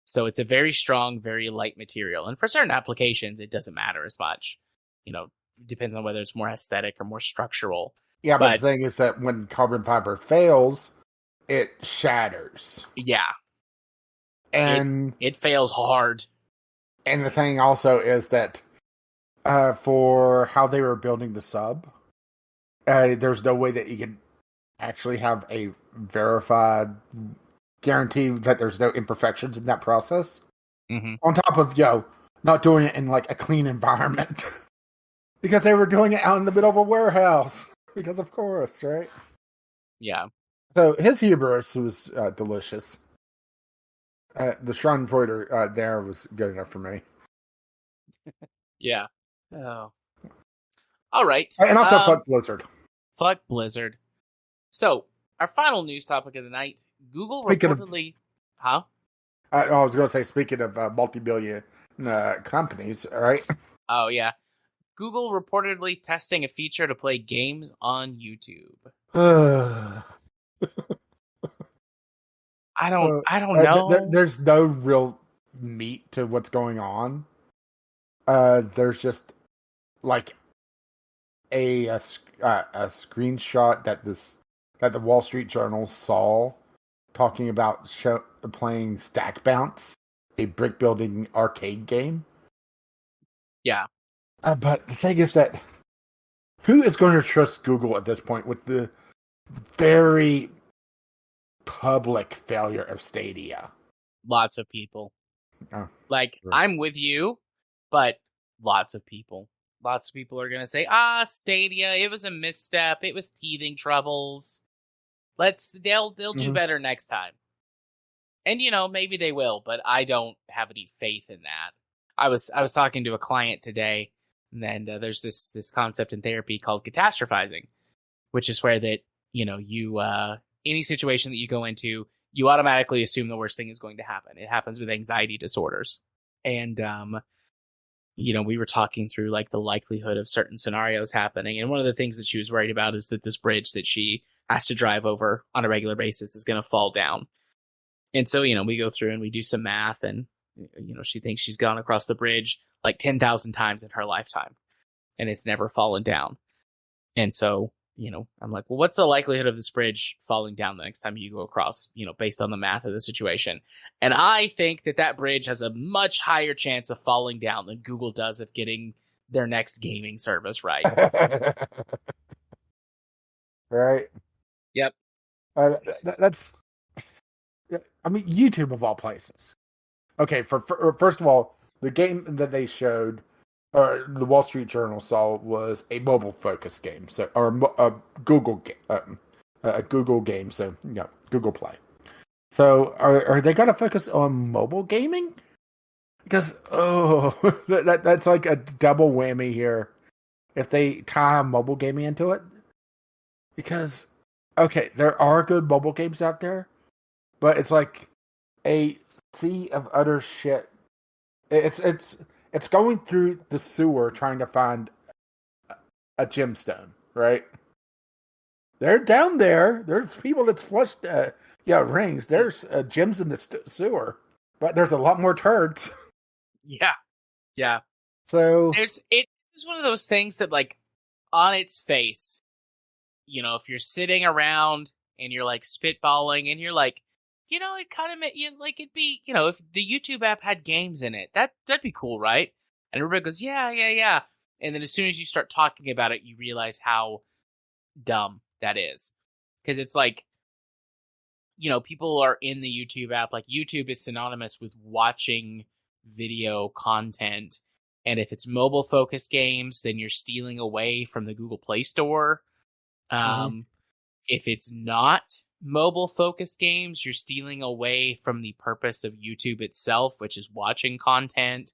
A: So it's a very strong, very light material. And for certain applications, it doesn't matter as much. Depends on whether it's more aesthetic or more structural.
B: Yeah, but the thing is that when carbon fiber fails, it shatters.
A: Yeah.
B: And
A: it fails hard.
B: And the thing also is that for how they were building the sub, there's no way that you could actually have a verified guarantee that there's no imperfections in that process.
A: Mm-hmm.
B: On top of, not doing it in like a clean environment. Because they were doing it out in the middle of a warehouse. Because of course, right?
A: Yeah.
B: So his hubris was delicious. The Schadenfreude there was good enough for me.
A: Yeah. Oh. All right.
B: And also fuck Blizzard.
A: Fuck Blizzard. So, our final news topic of the night. Google reportedly... Huh?
B: I was going to say, speaking of multi-billion companies, right?
A: Oh, yeah. Google reportedly testing a feature to play games on YouTube. I don't know.
B: There's no real meat to what's going on. There's just like a screenshot that the Wall Street Journal saw talking about playing Stack Bounce, a brick building arcade game.
A: Yeah.
B: But the thing is that who is going to trust Google at this point with the very public failure of Stadia?
A: Lots of people.
B: Oh,
A: like, sure. I'm with you, but lots of people. Lots of people are going to say, Stadia, it was a misstep. It was teething troubles. They'll do better next time. And, maybe they will, but I don't have any faith in that. I was talking to a client today, and there's this concept in therapy called catastrophizing, which is where that, you, any situation that you go into, you automatically assume the worst thing is going to happen. It happens with anxiety disorders. And, we were talking through like the likelihood of certain scenarios happening. And one of the things that she was worried about is that this bridge that she has to drive over on a regular basis is going to fall down. And so, we go through and we do some math, and, she thinks she's gone across the bridge like 10,000 times in her lifetime, and it's never fallen down. And so, I'm like, well, what's the likelihood of this bridge falling down the next time you go across, based on the math of the situation? And I think that bridge has a much higher chance of falling down than Google does of getting their next gaming service right.
B: Right.
A: Yep.
B: That's, I mean, YouTube of all places. Okay, first of all, the game that they showed, or the Wall Street Journal saw, was a mobile-focused game, or a Google game. So Google Play. So are they going to focus on mobile gaming? Because that's like a double whammy here if they tie mobile gaming into it. Because there are good mobile games out there, but it's like a sea of utter shit. It's going through the sewer trying to find a gemstone, right? They're down there. There's people that's flushed, rings. There's gems in the sewer, but there's a lot more turds.
A: Yeah.
B: So
A: it's one of those things that, like, on its face, if you're sitting around and you're like spitballing and you're like, it kind of like it'd be, if the YouTube app had games in it, that'd be cool, right? And everybody goes, yeah. And then as soon as you start talking about it, you realize how dumb that is. Because it's like, people are in the YouTube app. Like, YouTube is synonymous with watching video content. And if it's mobile-focused games, then you're stealing away from the Google Play Store. If it's not mobile-focused games, you're stealing away from the purpose of YouTube itself, which is watching content.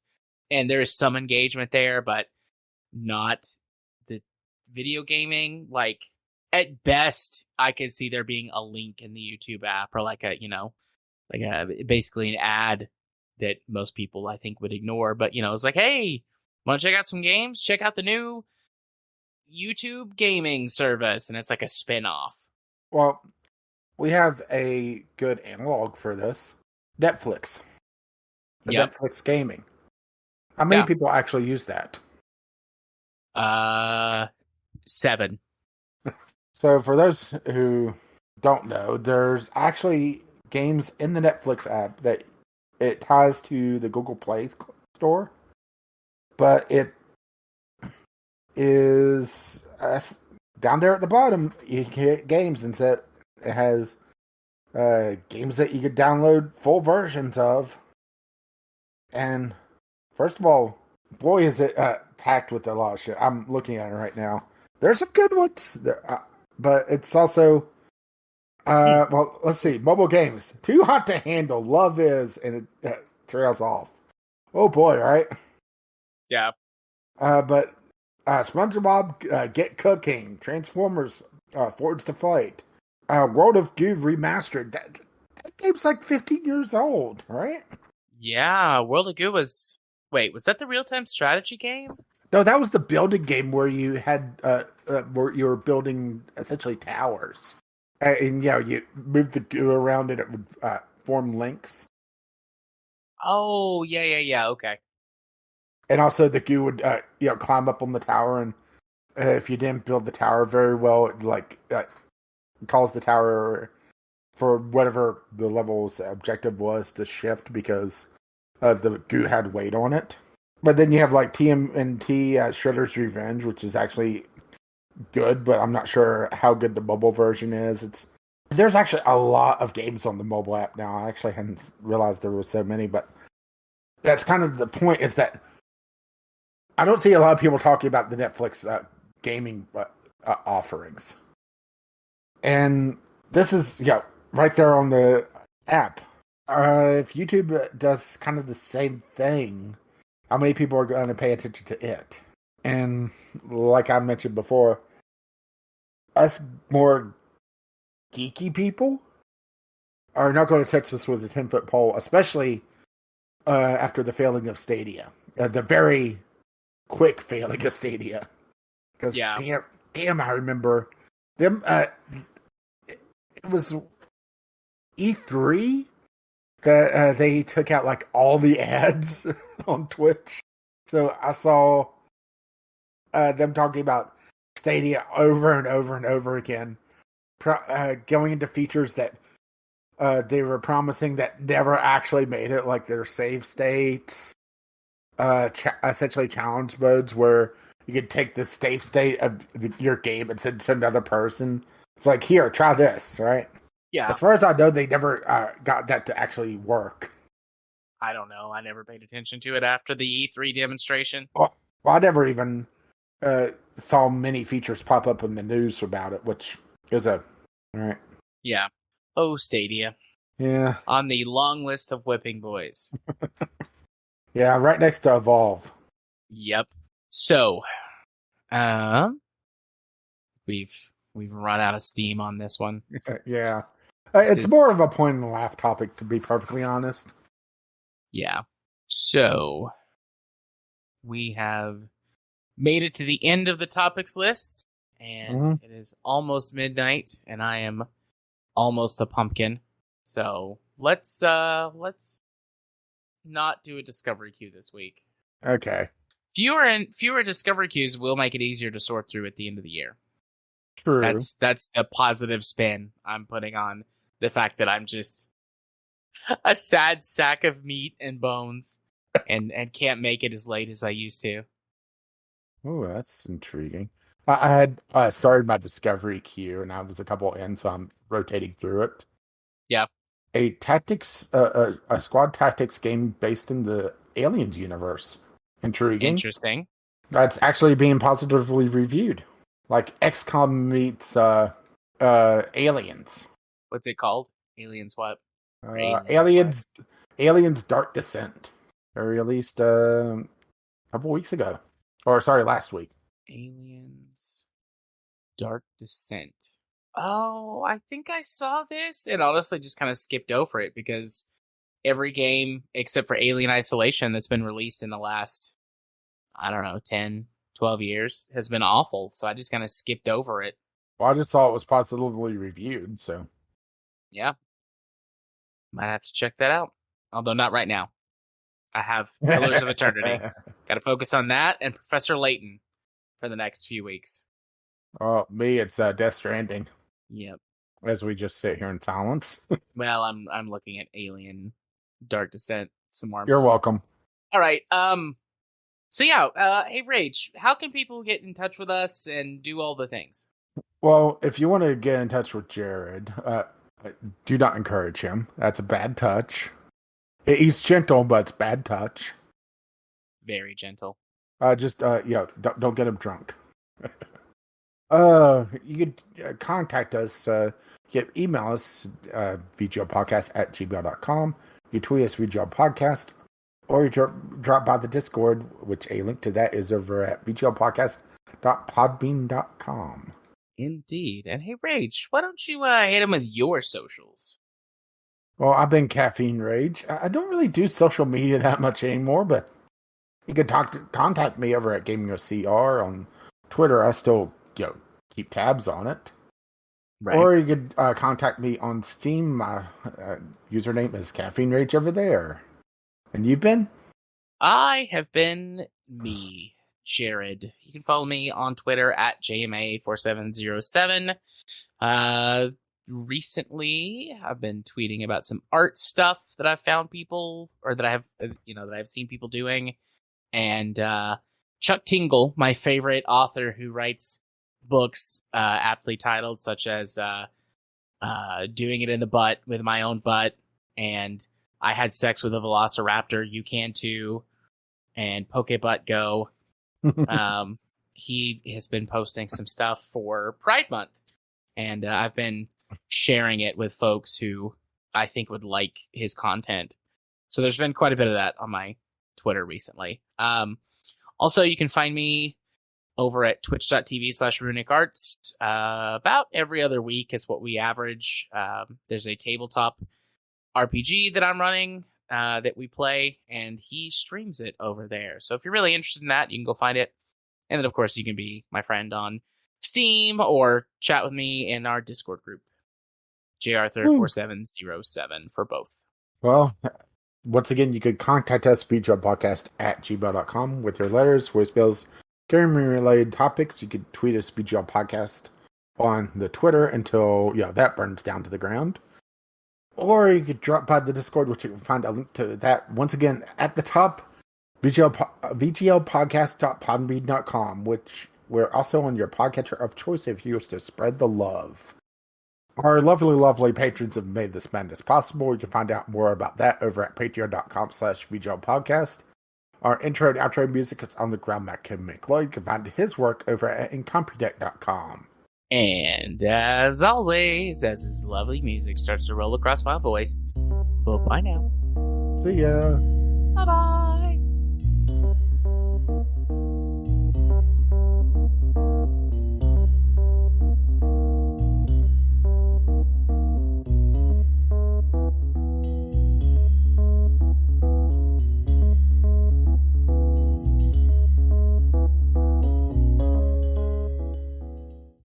A: And there is some engagement there, but not the video gaming. Like, at best, I could see there being a link in the YouTube app, or like basically an ad that most people, I think, would ignore. But, it's like, hey, want to check out some games? Check out the new, YouTube gaming service, and it's like a spin-off.
B: Well, we have a good analog for this. Netflix. The
A: Yep.
B: Netflix gaming. How many people actually use that?
A: 7.
B: So for those who don't know, there's actually games in the Netflix app that it ties to the Google Play store, but it is down there at the bottom. You can get games, and it has games that you could download full versions of. And first of all, boy, is it packed with a lot of shit. I'm looking at it right now. There's some good ones, but it's also well, let's see. Mobile games, too hot to handle. Love is, and it trails off. Oh boy, right?
A: Yeah.
B: But SpongeBob Get Cooking, Transformers Forged to Fight, World of Goo Remastered. That game's like 15 years old, right?
A: Yeah, World of Goo was... Wait, was that the real-time strategy game?
B: No, that was the building game where you had where you were building essentially towers, and you moved the goo around and it would form links.
A: Oh, yeah, okay.
B: And also the goo would climb up on the tower, and if you didn't build the tower very well, it like cause the tower for whatever the level's objective was to shift because the goo had weight on it. But then you have like TMNT Shredder's Revenge, which is actually good, but I'm not sure how good the mobile version is. There's actually a lot of games on the mobile app now. I actually hadn't realized there were so many, but that's kind of the point, is that I don't see a lot of people talking about the Netflix gaming offerings. And this is right there on the app. If YouTube does kind of the same thing, how many people are going to pay attention to it? And like I mentioned before, us more geeky people are not going to touch this with a 10-foot pole, especially after the failing of Stadia. The very quick failing of Stadia. Because damn, I remember them. It was E3 that they took out like all the ads on Twitch. So I saw them talking about Stadia over and over and over again, going into features that they were promising that never actually made it, like their save states, essentially challenge modes where you could take the save state of your game and send it to another person. It's like, here, try this, right?
A: Yeah.
B: As far as I know, they never got that to actually work.
A: I don't know. I never paid attention to it after the E3 demonstration.
B: Well, I never even saw many features pop up in the news about it, which is all right.
A: Yeah. Oh, Stadia.
B: Yeah.
A: On the long list of whipping boys.
B: Yeah, right next to Evolve.
A: Yep. So, we've run out of steam on this one.
B: Yeah. It's more of a point and laugh topic, to be perfectly honest.
A: Yeah. So, we have made it to the end of the topics list, and it is almost midnight, and I am almost a pumpkin. So, let's not do a discovery queue this week.
B: Okay.
A: Fewer discovery queues will make it easier to sort through at the end of the year.
B: True.
A: That's the positive spin I'm putting on the fact that I'm just a sad sack of meat and bones and can't make it as late as I used to.
B: Oh, that's intriguing. I had started my discovery queue, and I was a couple in, so I'm rotating through it.
A: Yeah.
B: A squad tactics game based in the Aliens universe. Intriguing.
A: Interesting.
B: That's actually being positively reviewed. Like XCOM meets Aliens.
A: What's it called? Aliens what?
B: Aliens Dark Descent. They released a couple weeks ago. Or sorry, last week.
A: Aliens Dark Descent. Oh, I think I saw this and honestly just kind of skipped over it because every game except for Alien Isolation that's been released in the last, I don't know, 10, 12 years has been awful, so I just kind of skipped over it.
B: Well, I just saw it was positively reviewed, so.
A: Yeah. Might have to check that out. Although not right now. I have Pillars of Eternity. Got to focus on that and Professor Layton for the next few weeks.
B: Oh, me, it's Death Stranding.
A: Yep.
B: As we just sit here in silence.
A: Well, I'm looking at Alien Dark Descent some more.
B: You're welcome.
A: All right. So yeah, hey Rage, how can people get in touch with us and do all the things?
B: Well, if you want to get in touch with Jared, do not encourage him. That's a bad touch. He's gentle, but it's bad touch.
A: Very gentle.
B: Don't get him drunk. You could contact us. You can email us, VGLpodcast@gmail.com. You can tweet us, VGL Podcast, or you drop by the Discord, which a link to that is over at VGLpodcast.podbean.com.
A: Indeed. And hey, Rage, why don't you hit him with your socials?
B: Well, I've been Caffeine Rage. I don't really do social media that much anymore, but you can contact me over at GamingOCR on Twitter. I still keep tabs on it. Right. Or you could contact me on Steam. My username is Caffeine Rage over there. And you've been?
A: I have been me, Jared. You can follow me on Twitter at JMA4707. Recently, I've been tweeting about some art stuff that I've found people, or that I have, that I've seen people doing. And Chuck Tingle, my favorite author who writes books aptly titled, such as Doing It in the Butt with My Own Butt, and I Had Sex with a Velociraptor, You Can Too, and Pokebutt Go. He has been posting some stuff for Pride Month, and I've been sharing it with folks who I think would like his content. So there's been quite a bit of that on my Twitter recently. Also, you can find me over at twitch.tv/runicarts. About every other week is what we average. There's a tabletop RPG that I'm running that we play, and he streams it over there. So if you're really interested in that, you can go find it. And then, of course, you can be my friend on Steam or chat with me in our Discord group. JArthur4707 for both.
B: Well, once again, you could contact us, VGLpodcast@gmail.com, with your letters, voicemails, gaming-related topics. You could tweet us, VGL Podcast, on the Twitter until that burns down to the ground. Or you could drop by the Discord, which you can find a link to that, once again, at the top, VGLpodcast.podbean.com, which we're also on your podcatcher of choice if you wish to spread the love. Our lovely, lovely patrons have made this madness possible. You can find out more about that over at patreon.com/VGLpodcast. Our intro and outro music is on the ground by Kim McLeod. You can find his work over at incompetech.com.
A: And as always, as this lovely music starts to roll across my voice, bye now.
B: See ya.
A: Bye-bye.